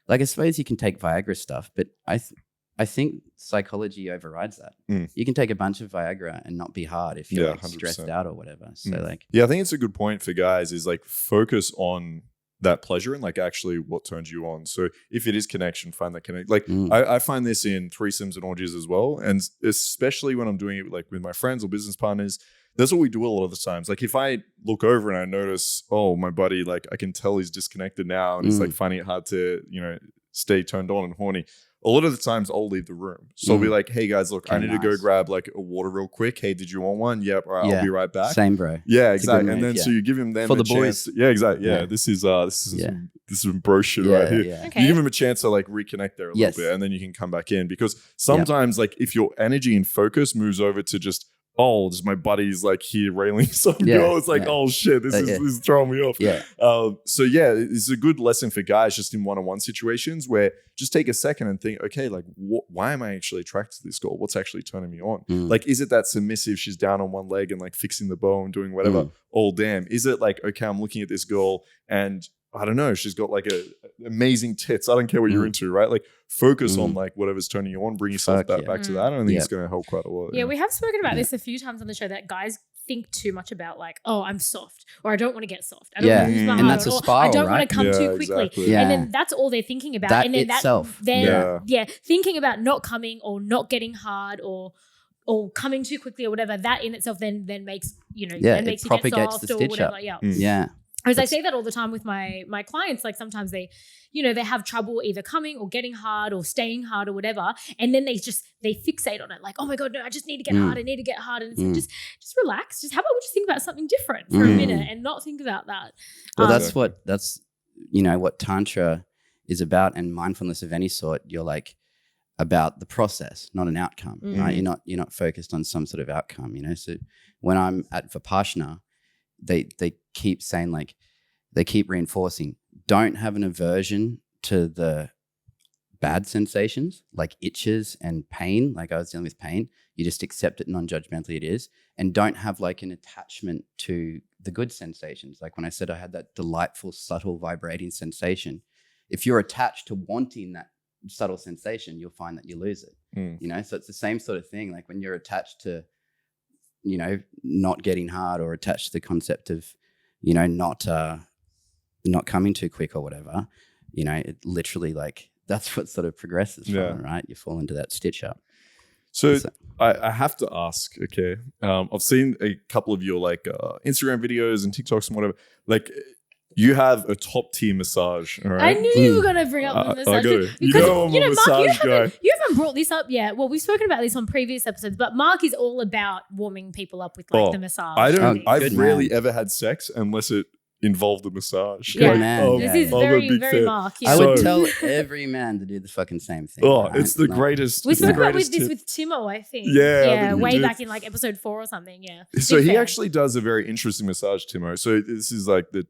I suppose you can take Viagra stuff, but I think psychology overrides that. You can take a bunch of Viagra and not be hard if you're like stressed out or whatever. So like, I think it's a good point for guys is like focus on that pleasure and like actually what turns you on. So if it is connection, find that connect. Like I find this in threesomes and orgies as well. And especially when I'm doing it like with my friends or business partners, that's what we do a lot of the times. Like if I look over and I notice, oh, my buddy, like I can tell he's disconnected now and he's like finding it hard to, you know, stay turned on and horny. A lot of the times I'll leave the room. So I'll be like, hey guys, look, I need to go grab like a water real quick. Hey, did you want one? Yep. All right, I'll be right back. Same, bro. Yeah, exactly. And then so you give them for the chance. boys. Yeah, exactly. Yeah. This is some bro shit right here. Yeah. Okay. You give them a chance to like reconnect there a little bit and then you can come back in because sometimes like if your energy and focus moves over to just, oh, just my buddy's like here railing some girl. It's like, oh shit, this is throwing me off. Yeah. So it's a good lesson for guys just in one-on-one situations where just take a second and think, okay, like why am I actually attracted to this girl? What's actually turning me on? Like, is it that submissive? She's down on one leg and like fixing the bow and doing whatever. Oh damn. Is it like, okay, I'm looking at this girl and I don't know, she's got like amazing tits. I don't care what you're into, right? Like focus on like whatever's turning you on, bring yourself back to that. I don't think it's going to help quite a lot. Yeah, we have spoken about this a few times on the show that guys think too much about like, oh, I'm soft or I don't want to get soft. I don't want to lose my and that's a spiral, I don't right? want to come too quickly. Exactly. And then that's all they're thinking about. That and then itself. Thinking about not coming or not getting hard or coming too quickly or whatever, that in itself then makes, you know, makes you get soft or whatever. Yeah. As I say that all the time with my clients, like sometimes they, you know, they have trouble either coming or getting hard or staying hard or whatever. And then they fixate on it like, oh my God, no, I just need to get hard. I need to get hard. And it's like, just relax. Just how about we just think about something different for a minute and not think about that. Well, that's, you know, what Tantra is about and mindfulness of any sort. You're like about the process, not an outcome, right? You're not focused on some sort of outcome, you know? So when I'm at Vipassana, they keep saying like, they keep reinforcing, don't have an aversion to the bad sensations like itches and pain. Like I was dealing with pain. You just accept it non-judgmentally it is. And don't have like an attachment to the good sensations. Like when I said I had that delightful, subtle, vibrating sensation, if you're attached to wanting that subtle sensation, you'll find that you lose it. You know, so it's the same sort of thing. Like when you're attached to, you know, not getting hard, or attached to the concept of, you know, not coming too quick or whatever, you know, it literally like, that's what sort of progresses from it, right? You fall into that stitch up. So I have to ask, okay, I've seen a couple of your like Instagram videos and TikToks and whatever. Like you have a top tier massage, all right? I knew you were going to bring up the massage. Because, you know I'm a massage guy. You haven't brought this up yet. Well, we've spoken about this on previous episodes, but Mark is all about warming people up with like the massage. I've rarely ever had sex unless it involved a massage. Good man. This is very, very Mark. I would tell every man to do the fucking same thing. Oh, right? It's the greatest. We spoke about this with Timo, I think. Yeah. Way back in like episode 4 or something. Yeah. So he actually does a very interesting massage, Timo. So this is like the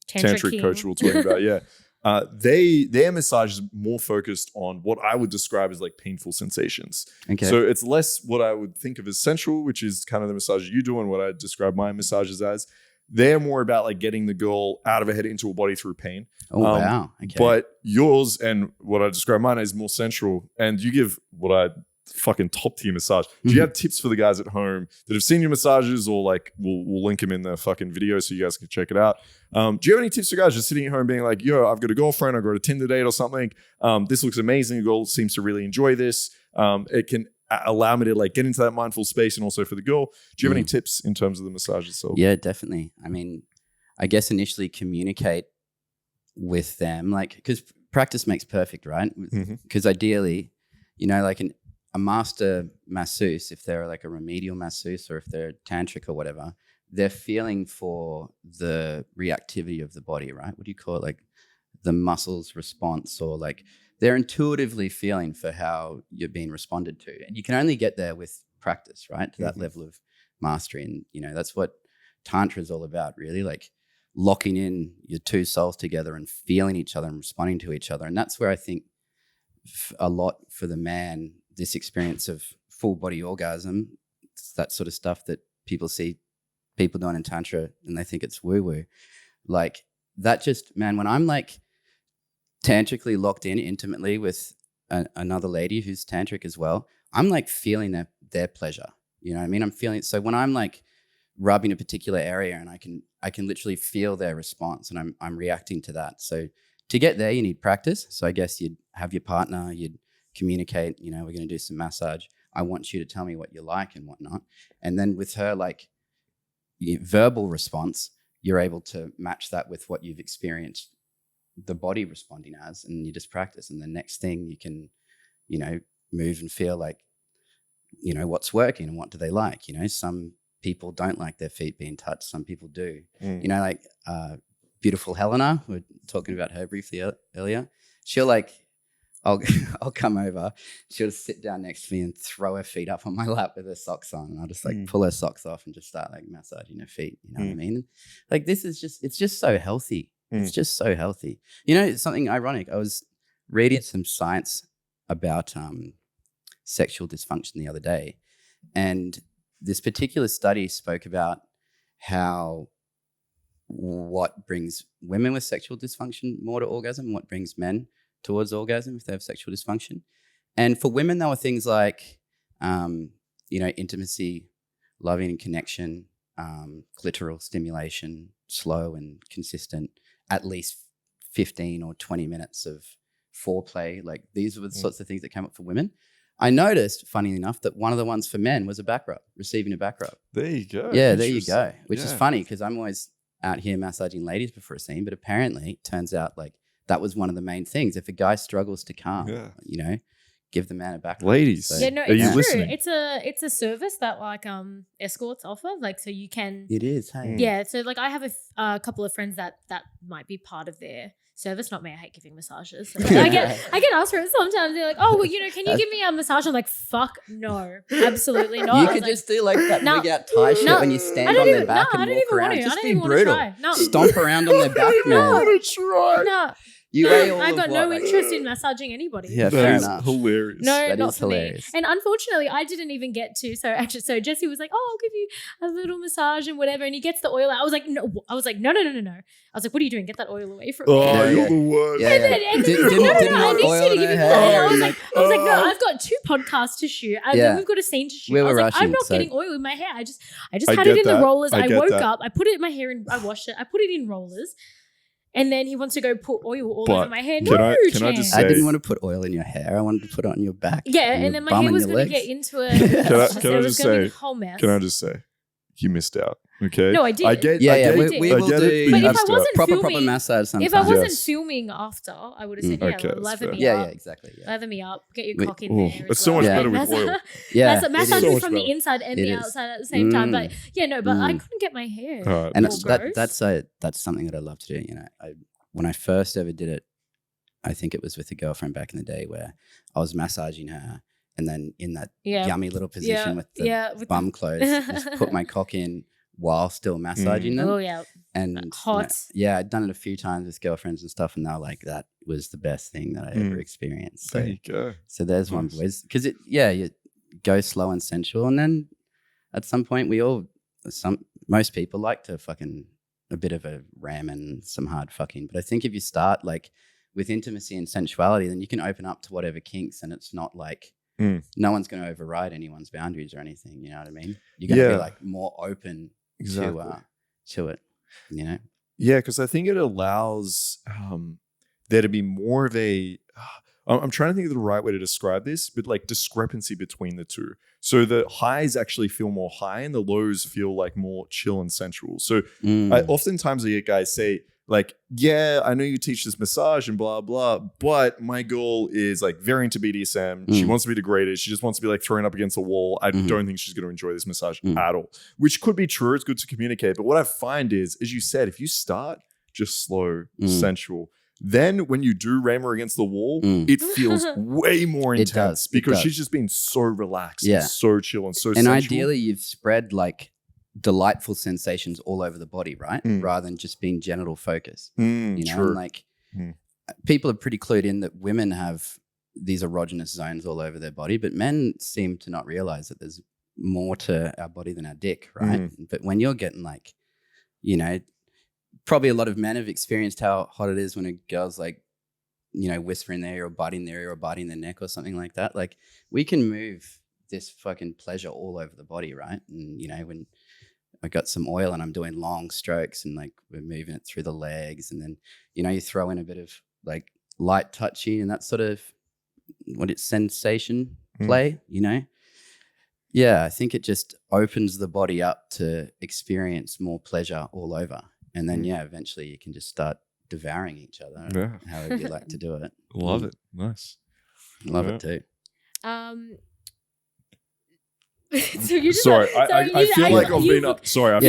tantric coach we'll talk about. Yeah. Their massage is more focused on what I would describe as like painful sensations. Okay. So it's less what I would think of as sensual, which is kind of the massage you do and what I describe my massages as. They're more about like getting the girl out of her head into her body through pain. Oh, wow. Okay. But yours and what I describe mine as more sensual, and you give what I fucking top tier massage. Do you have tips for the guys at home that have seen your massages, or like we'll link them in the fucking video so you guys can check it out? Do you have any tips for guys just sitting at home being like, yo, I've got a girlfriend, I've got a Tinder date or something. This looks amazing. The girl seems to really enjoy this. It can allow me to like get into that mindful space, and also for the girl. Do you have any tips in terms of the massage itself? Yeah, definitely. I mean, I guess initially communicate with them, like, because practice makes perfect, right? Because ideally, you know, like a master masseuse, if they're like a remedial masseuse or if they're tantric or whatever, they're feeling for the reactivity of the body, right? What do you call it? Like the muscles response, or like they're intuitively feeling for how you're being responded to. And you can only get there with practice, right? To that level of mastery. And, you know, that's what Tantra is all about, really, like locking in your two souls together and feeling each other and responding to each other. And that's where I think a lot for the man, this experience of full body orgasm, it's that sort of stuff that people see people doing in Tantra and they think it's woo-woo. Like that just, man, when I'm like tantrically locked in intimately with another lady who's tantric as well, I'm like feeling their pleasure. You know what I mean? I'm feeling it. So when I'm like rubbing a particular area and I can literally feel their response, and I'm reacting to that. So to get there, you need practice. So I guess you'd have your partner, you'd communicate, you know, we're going to do some massage. I want you to tell me what you like and whatnot. And then with her, like verbal response, you're able to match that with what you've experienced the body responding as, and you just practice. And the next thing you can, you know, move and feel like, you know, what's working and what do they like? You know, some people don't like their feet being touched. Some people do. You know, like beautiful Helena, we were talking about her briefly earlier. She'll like, I'll come over. She'll sit down next to me and throw her feet up on my lap with her socks on, and I'll just like pull her socks off and just start like massaging her feet. You know what I mean? Like this is just, it's just so healthy. It's just so healthy. You know, it's something ironic. I was reading some science about sexual dysfunction the other day, and this particular study spoke about how what brings women with sexual dysfunction more to orgasm, what brings men towards orgasm if they have sexual dysfunction. And for women, there were things like, you know, intimacy, loving and connection, clitoral stimulation, slow and consistent, at least 15 or 20 minutes of foreplay. Like these were the sorts of things that came up for women. I noticed, funny enough, that one of the ones for men was a back rub, receiving a back rub. There you go. Yeah, there you go. Which is funny because I'm always out here massaging ladies before a scene, but apparently it turns out like that was one of the main things. If a guy struggles to calm, you know, give the man a back rub. Ladies, so, yeah, no, it's true. Listening? It's a service that like escorts offer, like so you can. It is. Hey. Yeah, so like I have a couple of friends that might be part of their service. Not me. I hate giving massages. So I get asked for it sometimes. They're like, oh, well, can you give me a massage? I'm like, fuck no, absolutely not. You could just do like that wig out Thai shit when you stand on their back and walk around. Just be brutal. Stomp around on their back, man. I want to try. No. I got no interest in massaging anybody. Yeah, fair enough. Hilarious. No, not for hilarious. me. And unfortunately, I didn't even get to. So Jesse was like, "Oh, I'll give you a little massage and whatever," and he gets the oil out. I was like, "No." I was like, "No." I was like, "What are you doing? Get that oil away from me." Oh, you're the worst. Yeah. And then I need you to give me the oil. I was like, "No, I've got 2 podcasts to shoot. And then we've got a scene to shoot." We I was were like, rushing, "I'm not so- getting oil in my hair. I just had it in the rollers. I woke up. I put it in my hair and I washed it. I put it in rollers." And then he wants to go put oil all over my hair. Can I just say, I didn't want to put oil in your hair. I wanted to put it on your back. Yeah, and then my hair was going to get into it. Can I just say, a whole mess. Can I just say, you missed out. Okay. No, I did. I get. We will do But if I wasn't proper massage sometimes. If I wasn't filming after, I would have said, lather me up. Yeah, exactly. Yeah. Lather me up. Get your cock in there. It's so much better with oil. Yeah. Massage so is much from the better. inside and the outside at the same time. But but I couldn't get my hair. And gross. that's something that I love to do. When I first ever did it, I think it was with a girlfriend back in the day where I was massaging her and then in that yummy little position with the bum closed, just put my cock in while still massaging them. Oh, yeah. And hot. I'd done it a few times with girlfriends and stuff, and they were like, that was the best thing that I ever experienced. So, there you go. So there's one, boys. Because you go slow and sensual, and then at some point most people like to fucking a bit of a ram and some hard fucking. But I think if you start like with intimacy and sensuality, then you can open up to whatever kinks, and it's not like no one's going to override anyone's boundaries or anything. You know what I mean? You're going to be like more open to it. Yeah, because I think it allows there to be more of a. I'm trying to think of the right way to describe this, but like discrepancy between the two. So the highs actually feel more high and the lows feel like more chill and sensual. So oftentimes I hear guys say like, yeah, I know you teach this massage and blah, blah, but my girl is like very into BDSM. She wants to be degraded. She just wants to be like thrown up against a wall. I don't think she's going to enjoy this massage at all, which could be true. It's good to communicate. But what I find is, as you said, if you start just slow, sensual, then when you do ram her against the wall, it feels way more intense because she's just been so relaxed and so chill and so sensual. And ideally you've spread like delightful sensations all over the body, right? Rather than just being genital focused. True. And like people are pretty clued in that women have these erogenous zones all over their body, but men seem to not realize that there's more to our body than our dick, right? But when you're getting like, probably a lot of men have experienced how hot it is when a girl's like, whisper in their ear or biting their ear or biting their neck or something like that. Like we can move this fucking pleasure all over the body, right? And, when I got some oil and I'm doing long strokes and like we're moving it through the legs and then, you throw in a bit of like light touching and that sort of sensation play, Yeah, I think it just opens the body up to experience more pleasure all over. And then, eventually you can just start devouring each other, however you like to do it. Love it. Nice. Love it too. So you just sorry, I feel like I've been. Sorry, I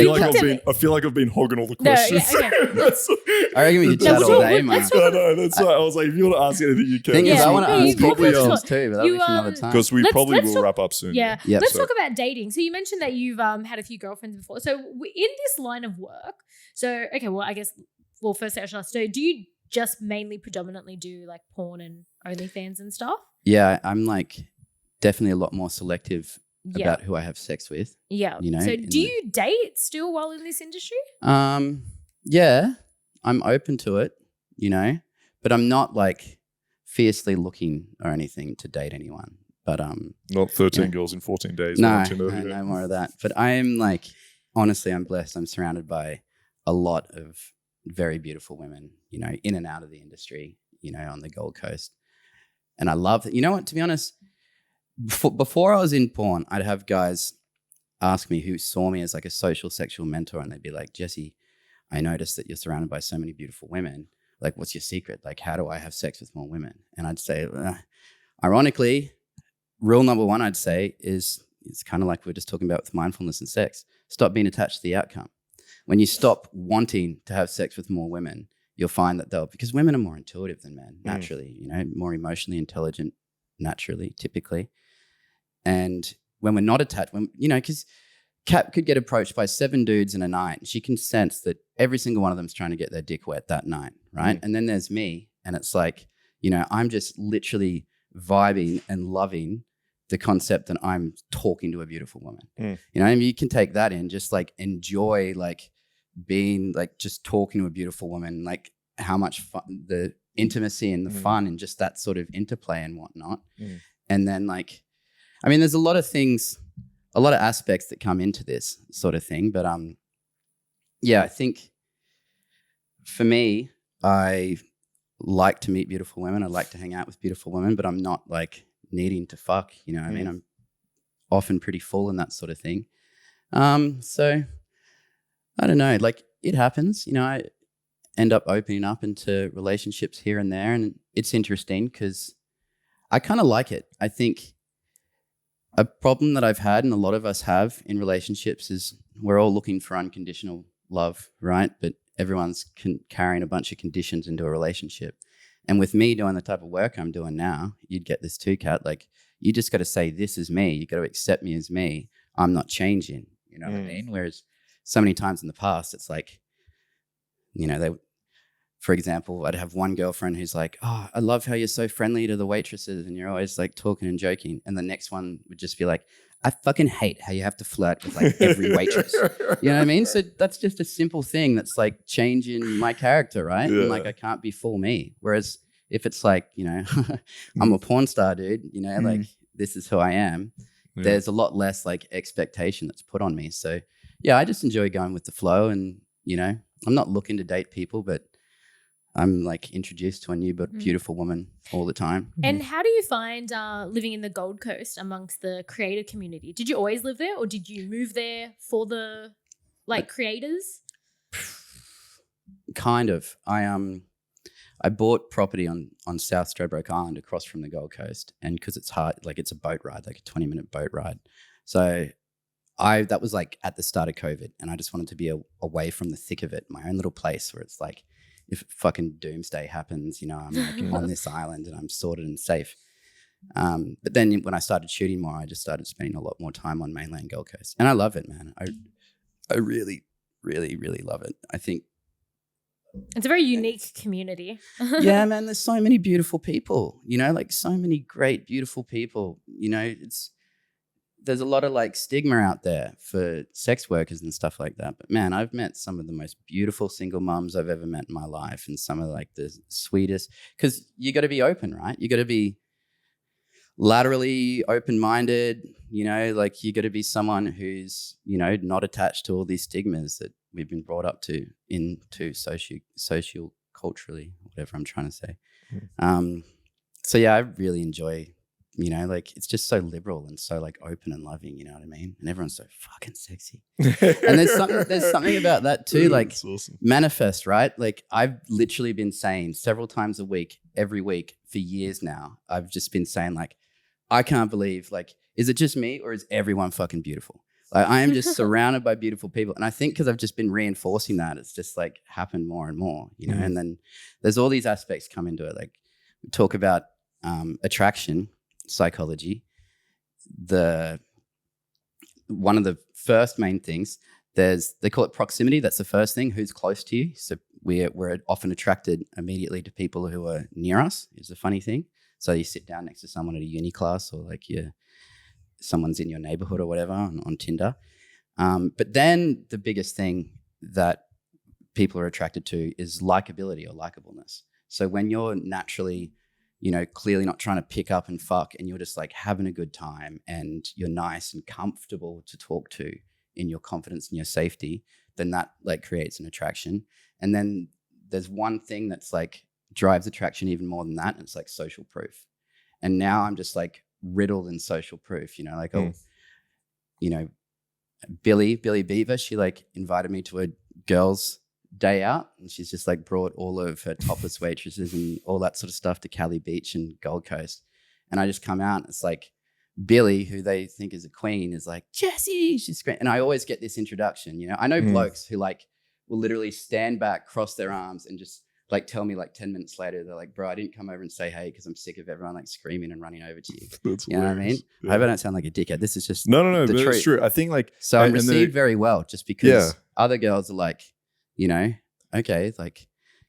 feel like I've been hogging all the questions. No, okay. I reckon we could chat all day, man. No, that's right. I was like, if you want to ask anything, you can. Thing is, I want to ask you probably questions too, but that'll be another time. Because we probably will wrap up soon. Yeah. Let's talk about dating. So you mentioned that you've had a few girlfriends before. So in this line of work, first I should ask, do you just mainly predominantly do like porn and OnlyFans and stuff? Yeah, I'm like definitely a lot more selective about who I have sex with. Yeah. So do you date still while in this industry? Yeah, I'm open to it, but I'm not like fiercely looking or anything to date anyone. But not 13 girls in 14 days. No more of that. But I am like, honestly, I'm blessed. I'm surrounded by a lot of very beautiful women, in and out of the industry, on the Gold Coast. And I love that. You know what, to be honest, before I was in porn, I'd have guys ask me who saw me as like a social sexual mentor, and they'd be like, Jesse, I noticed that you're surrounded by so many beautiful women. Like, what's your secret? Like, how do I have sex with more women? And I'd say, ironically, rule number one, I'd say, is it's kind of like we were just talking about with mindfulness and sex. Stop being attached to the outcome. When you stop wanting to have sex with more women, you'll find that because women are more intuitive than men naturally, you know, more emotionally intelligent naturally, typically. And when we're not attached, when, you know, because Kat could get approached by 7 dudes in a night and she can sense that every single one of them is trying to get their dick wet that night, right? And then there's me, and it's like, you know, I'm just literally vibing and loving the concept that I'm talking to a beautiful woman. You know, I mean, you can take that in, just like enjoy like being like just talking to a beautiful woman, like how much fun, the intimacy and the fun and just that sort of interplay and whatnot. And then like, I mean, there's a lot of things, a lot of aspects that come into this sort of thing. But yeah, I think for me, I like to meet beautiful women. I like to hang out with beautiful women, but I'm not like needing to fuck, you know what I mean? I'm often pretty full and that sort of thing. So I don't know, like it happens, you know, I end up opening up into relationships here and there. And it's interesting because I kind of like it. I think a problem that I've had and a lot of us have in relationships is we're all looking for unconditional love, right? But everyone's carrying a bunch of conditions into a relationship. And with me doing the type of work I'm doing now, you'd get this too, Kat. Like, you just got to say, this is me. You got to accept me as me. I'm not changing. You know what I mean? Whereas so many times in the past, it's like, you know, for example, I'd have one girlfriend who's like, oh, I love how you're so friendly to the waitresses and you're always like talking and joking. And the next one would just be like, I fucking hate how you have to flirt with like every waitress. You know what I mean? So that's just a simple thing that's like changing my character, right? Yeah. And like, I can't be full me. Whereas if it's like, you know, I'm a porn star, dude, you know, like this is who I am. Yeah. There's a lot less like expectation that's put on me. So yeah, I just enjoy going with the flow and, you know, I'm not looking to date people, but I'm like introduced to a new but beautiful woman all the time. And how do you find living in the Gold Coast amongst the creator community? Did you always live there or did you move there for the like creators? Kind of. I bought property on South Stradbroke Island across from the Gold Coast, and because it's hard, like it's a boat ride, like a 20-minute boat ride. So that was like at the start of COVID, and I just wanted to be away from the thick of it, my own little place where it's like, if fucking doomsday happens, you know, I'm like on this island and I'm sorted and safe. But then when I started shooting more, I just started spending a lot more time on mainland Gold Coast. And I love it, man. I really, really, really love it. I think it's a very unique community. Yeah, man, there's so many beautiful people, you know, like so many great, beautiful people. You know, there's a lot of like stigma out there for sex workers and stuff like that. But man, I've met some of the most beautiful single moms I've ever met in my life, and some of like the sweetest, because you got to be open, right? You got to be laterally open-minded, you know, like you got to be someone who's, you know, not attached to all these stigmas that we've been brought up to into social culturally, whatever I'm trying to say. So yeah, I really enjoy, you know, like it's just so liberal and so like open and loving, you know what I mean? And everyone's so fucking sexy. And there's something about that too, like awesome. Manifest, right? Like I've literally been saying several times a week, every week for years now, I've just been saying like, I can't believe, like, is it just me or is everyone fucking beautiful? Like I am just surrounded by beautiful people. And I think because I've just been reinforcing that, it's just like happened more and more, you know? And then there's all these aspects come into it. Like we talk about attraction, psychology. One of the first main things, they call it proximity. That's the first thing, who's close to you. So we're often attracted immediately to people who are near us, is a funny thing. So you sit down next to someone at a uni class, or like someone's in your neighborhood or whatever on Tinder. But then the biggest thing that people are attracted to is likability or likableness. So when you're naturally, you know, clearly not trying to pick up and fuck, and you're just like having a good time and you're nice and comfortable to talk to in your confidence and your safety, then that like creates an attraction. And then there's one thing that's like drives attraction even more than that, and it's like social proof. And now I'm just like riddled in social proof, you know, like, oh, you know, Billy Beaver, she like invited me to a girls' day out, and she's just like brought all of her topless waitresses and all that sort of stuff to Cali Beach and Gold Coast. And I just come out and it's like Billy, who they think is a queen, is like, Jessie, she's great. And I always get this introduction, you know. I know blokes who like will literally stand back, cross their arms and just like tell me like 10 minutes later, they're like, bro, I didn't come over and say hey because I'm sick of everyone like screaming and running over to you. That's you know what I mean? Yeah. I hope I don't sound like a dickhead. This is just no, the but truth. it's true. I think like so I'm received very well just because other girls are like, you know, okay, like,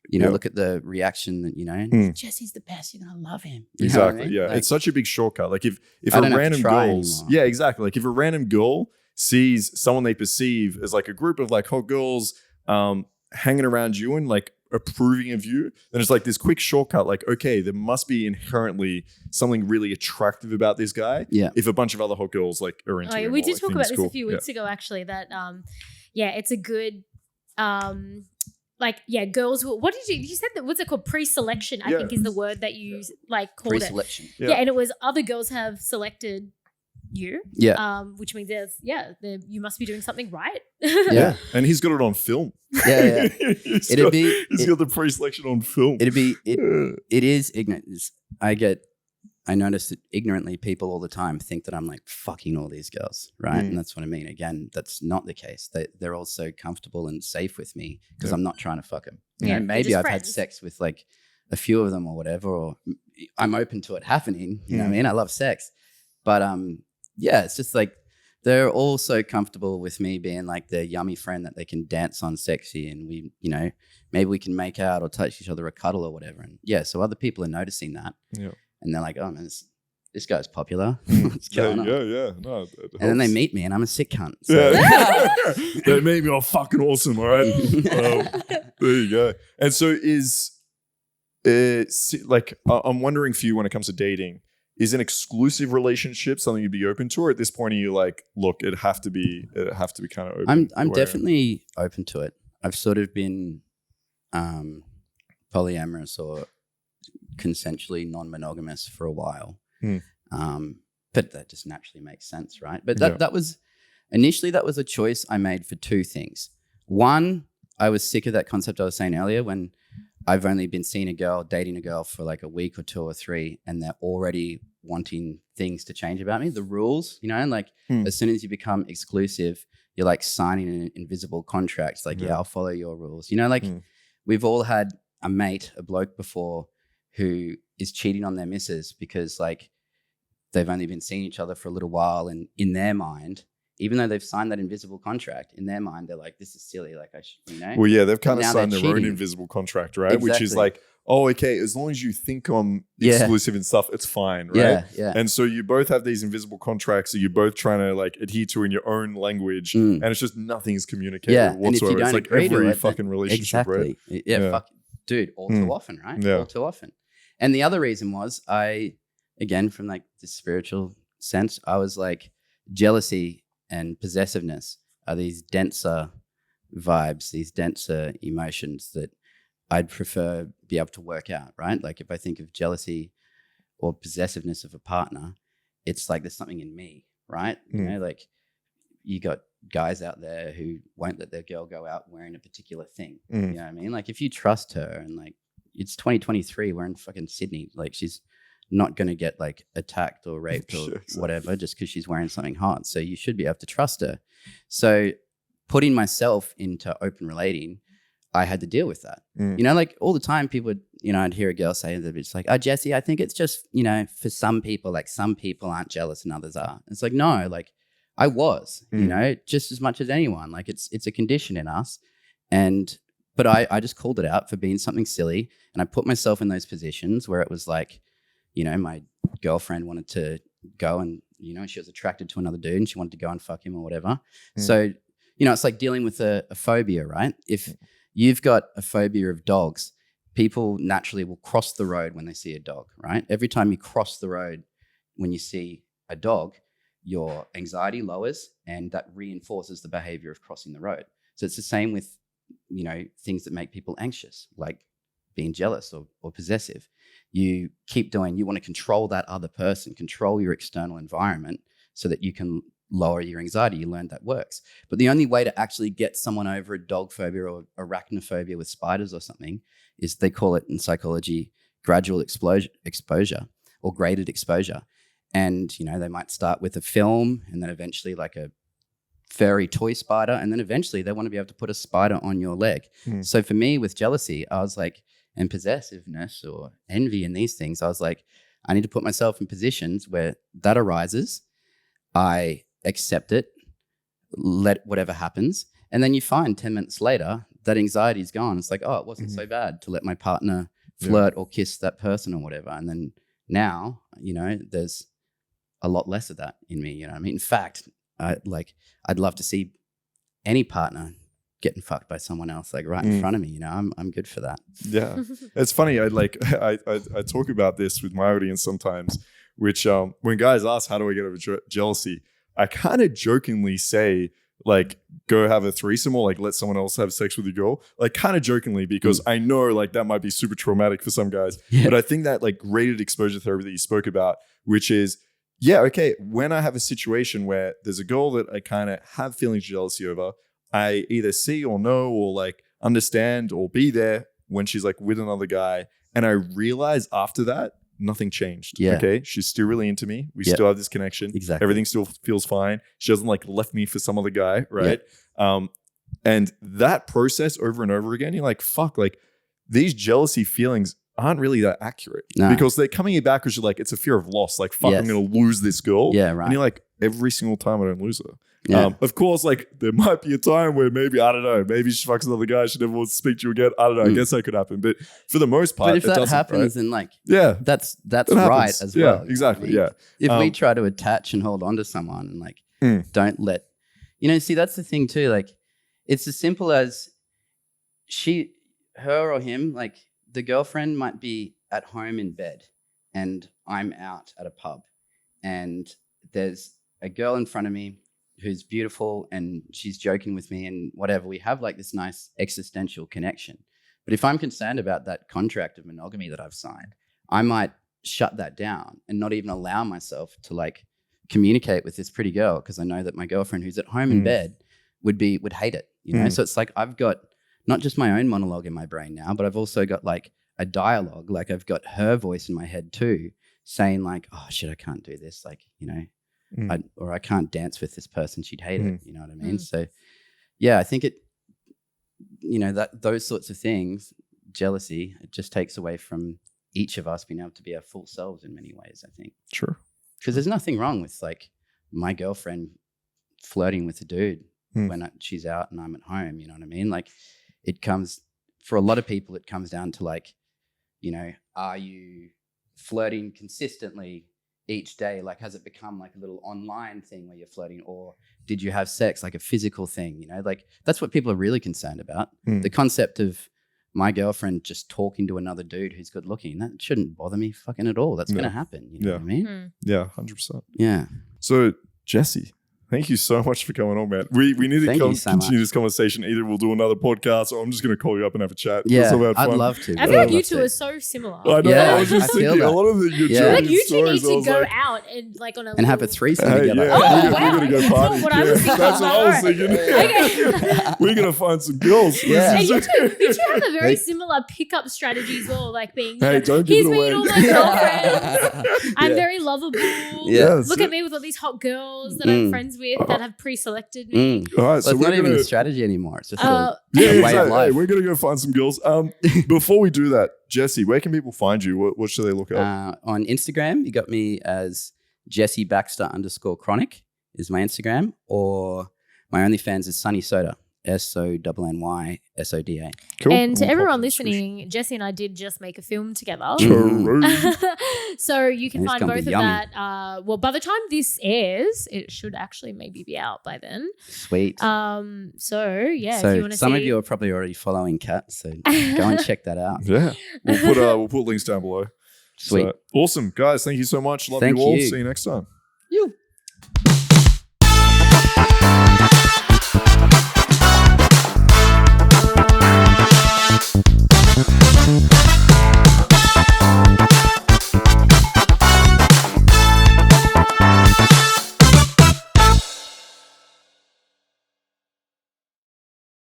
you know, look at the reaction that, you know, Jesse's the best, you're gonna love him. You exactly. I mean? Yeah. Like, it's such a big shortcut. Like if I a don't have to random try girl, anymore. yeah, exactly. Like if a random girl sees someone they perceive as like a group of like hot girls hanging around you and like approving of you, then it's like this quick shortcut. Like, okay, there must be inherently something really attractive about this guy. Yeah. If a bunch of other hot girls like are into him. We did like, talk think about it's this cool. a few weeks ago, actually, that it's a good girls will, what did you said that, what's it called, pre-selection, I think is the word that you like called pre-selection. it. Yeah, and it was other girls have selected you. Yeah. Which means you must be doing something right. Yeah. And he's got it on film. Yeah. he's got the pre-selection on film. It is ignorant. I notice that ignorantly people all the time think that I'm like fucking all these girls, right? And that's what I mean. Again, that's not the case. They're all so comfortable and safe with me because I'm not trying to fuck them. You know, maybe I've had sex with like a few of them or whatever, or I'm open to it happening. You know what I mean? I love sex. But it's just like they're all so comfortable with me being like the yummy friend that they can dance on sexy, and we, you know, maybe we can make out or touch each other or cuddle or whatever. And so other people are noticing that. Yeah. And they're like, oh man, this guy's popular. What's going on? Yeah. No, and then they meet me and I'm a sick cunt. So. They made me all fucking awesome, all right? There you go. And so I'm wondering for you when it comes to dating, is an exclusive relationship something you'd be open to, or at this point are you like, look, it'd have to be kind of open? I'm definitely open to it. I've sort of been polyamorous or consensually non-monogamous for a while. But that just naturally makes sense, right? But that was initially a choice I made for two things. One, I was sick of that concept I was saying earlier when I've only been dating a girl for like a week or two or three, and they're already wanting things to change about me. The rules, you know, and like as soon as you become exclusive, you're like signing an invisible contract. It's like, I'll follow your rules. You know, like we've all had a bloke before who is cheating on their missus because like they've only been seeing each other for a little while, and in their mind, even though they've signed that invisible contract, in their mind they're like, this is silly, like I should, you know. Well, yeah, they've kind of signed their own invisible contract, right? Exactly. Which is like, oh, okay, as long as you think I'm exclusive and stuff, it's fine, right? Yeah. And so you both have these invisible contracts that you're both trying to like adhere to in your own language, and it's just nothing's communicated whatsoever. And if you don't it's like every fucking relationship, right? Yeah, fuck, dude, all too often, right? Yeah. All too often. And the other reason was again, from like the spiritual sense, I was like, jealousy and possessiveness are these denser vibes, these denser emotions that I'd prefer be able to work out, right? Like if I think of jealousy or possessiveness of a partner, it's like there's something in me, right? You know, like you got guys out there who won't let their girl go out wearing a particular thing. You know what I mean? Like if you trust her and like, it's 2023, we're in fucking Sydney. Like she's not going to get like attacked or raped or whatever just because she's wearing something hot. So you should be able to trust her. So putting myself into open relating, I had to deal with that. You know, like all the time people would, you know, I'd hear a girl say that it's like, oh, Jesse, I think it's just, you know, for some people, like some people aren't jealous and others are. It's like, no, like I was, you know, just as much as anyone. Like it's a condition in us. But I just called it out for being something silly. And I put myself in those positions where it was like, you know, my girlfriend wanted to go and, you know, she was attracted to another dude and she wanted to go and fuck him or whatever. So, you know, it's like dealing with a phobia, right? If you've got a phobia of dogs, people naturally will cross the road when they see a dog, right? Every time you cross the road when you see a dog, your anxiety lowers and that reinforces the behavior of crossing the road. So it's the same with, you know, things that make people anxious, like being jealous or possessive. You keep doing, you want to control that other person, control your external environment so that you can lower your anxiety. You learned that works. But the only way to actually get someone over a dog phobia or arachnophobia with spiders or something is, they call it in psychology, gradual exposure or graded exposure. And, you know, they might start with a film and then eventually like a furry toy spider. And then eventually they want to be able to put a spider on your leg. So for me with jealousy, I was like, and possessiveness or envy and these things. I was like, I need to put myself in positions where that arises. I accept it, let whatever happens. And then you find 10 minutes later that anxiety is gone. It's like, oh, it wasn't so bad to let my partner flirt or kiss that person or whatever. And then now, you know, there's a lot less of that in me. You know what I mean? In fact, I'd love to see any partner getting fucked by someone else, like right in front of me. You know, I'm good for that. Yeah. It's funny. I talk about this with my audience sometimes, which when guys ask, how do I get over jealousy? I kind of jokingly say, like, go have a threesome or like let someone else have sex with your girl, like kind of jokingly, because I know like that might be super traumatic for some guys. But I think that like graded exposure therapy that you spoke about, which is, yeah, okay, when I have a situation where there's a girl that I kind of have feelings of jealousy over, I either see or know or like understand or be there when she's like with another guy. And I realize after that, nothing changed. Yeah. Okay. She's still really into me. We still have this connection. Exactly. Everything still feels fine. She doesn't like left me for some other guy. Right. And that process over and over again, you're like, fuck, like these jealousy feelings aren't really that accurate because they're coming back because you're like, it's a fear of loss. Like, fuck, I'm going to lose this girl. Yeah. Right. And you're like, every single time I don't lose her. Yeah. Of course, like there might be a time where maybe, I don't know, maybe she fucks another guy, she never wants to speak to you again. I don't know. I guess that could happen. But for the most part, but if that happens, then like, that's right as well. Yeah, exactly. I mean, if we try to attach and hold on to someone and like, don't let, you know, see, that's the thing too. Like, it's as simple as her or him, like the girlfriend might be at home in bed and I'm out at a pub and there's a girl in front of me who's beautiful and she's joking with me and whatever. We have like this nice existential connection. But if I'm concerned about that contract of monogamy that I've signed, I might shut that down and not even allow myself to like communicate with this pretty girl because I know that my girlfriend who's at home in bed would hate it, you know? So it's like I've got not just my own monologue in my brain now, but I've also got like a dialogue. Like I've got her voice in my head too, saying like, oh shit, I can't do this. Like, you know, I can't dance with this person. She'd hate it. You know what I mean? So yeah, I think it, you know, that those sorts of things, jealousy, it just takes away from each of us being able to be our full selves in many ways, I think. Sure. Because there's nothing wrong with like my girlfriend flirting with a dude when she's out and I'm at home. You know what I mean? Like it comes, for a lot of people, it comes down to like, you know, are you flirting consistently each day? Like, has it become like a little online thing where you're flirting, or did you have sex, like a physical thing? You know, like that's what people are really concerned about. The concept of my girlfriend just talking to another dude who's good looking, that shouldn't bother me fucking at all. That's going to happen. You know what I mean? Yeah, 100%. Yeah. So, Jesse, thank you so much for coming on, man. We need to continue this conversation. Either we'll do another podcast or I'm just going to call you up and have a chat. Yeah, I'd love to. I feel like you two are so similar. I know. Yeah, I was just thinking a lot of your like you two need to go out and like on a and have a threesome together. Yeah, wow. we're going to go party. That's what I was thinking. Okay. We're going to find some girls. Yeah. And you two have a very similar pickup strategy as well, like being, don't give it away. Here's me and all my girlfriends. I'm very lovable. Yeah. Look at me with all these hot girls that I'm friends with that have pre-selected me. All right, so it's not even a strategy anymore. It's just a way of life. Hey, we're going to go find some girls. Before we do that, Jesse, where can people find you? What should they look up? On Instagram, you got me as Jesse Baxter _chronic is my Instagram, or my OnlyFans is Sonny Soda, SONNYSODA. Cool. And to everyone listening, Jesse and I did just make a film together. So you can find both of that. Well, by the time this airs, it should actually maybe be out by then. Sweet. So yeah, so if you want to some of you are probably already following Kat, so go and check that out. Yeah. We'll put links down below. Sweet. So, awesome. Guys, thank you so much. Love you all. See you next time. You.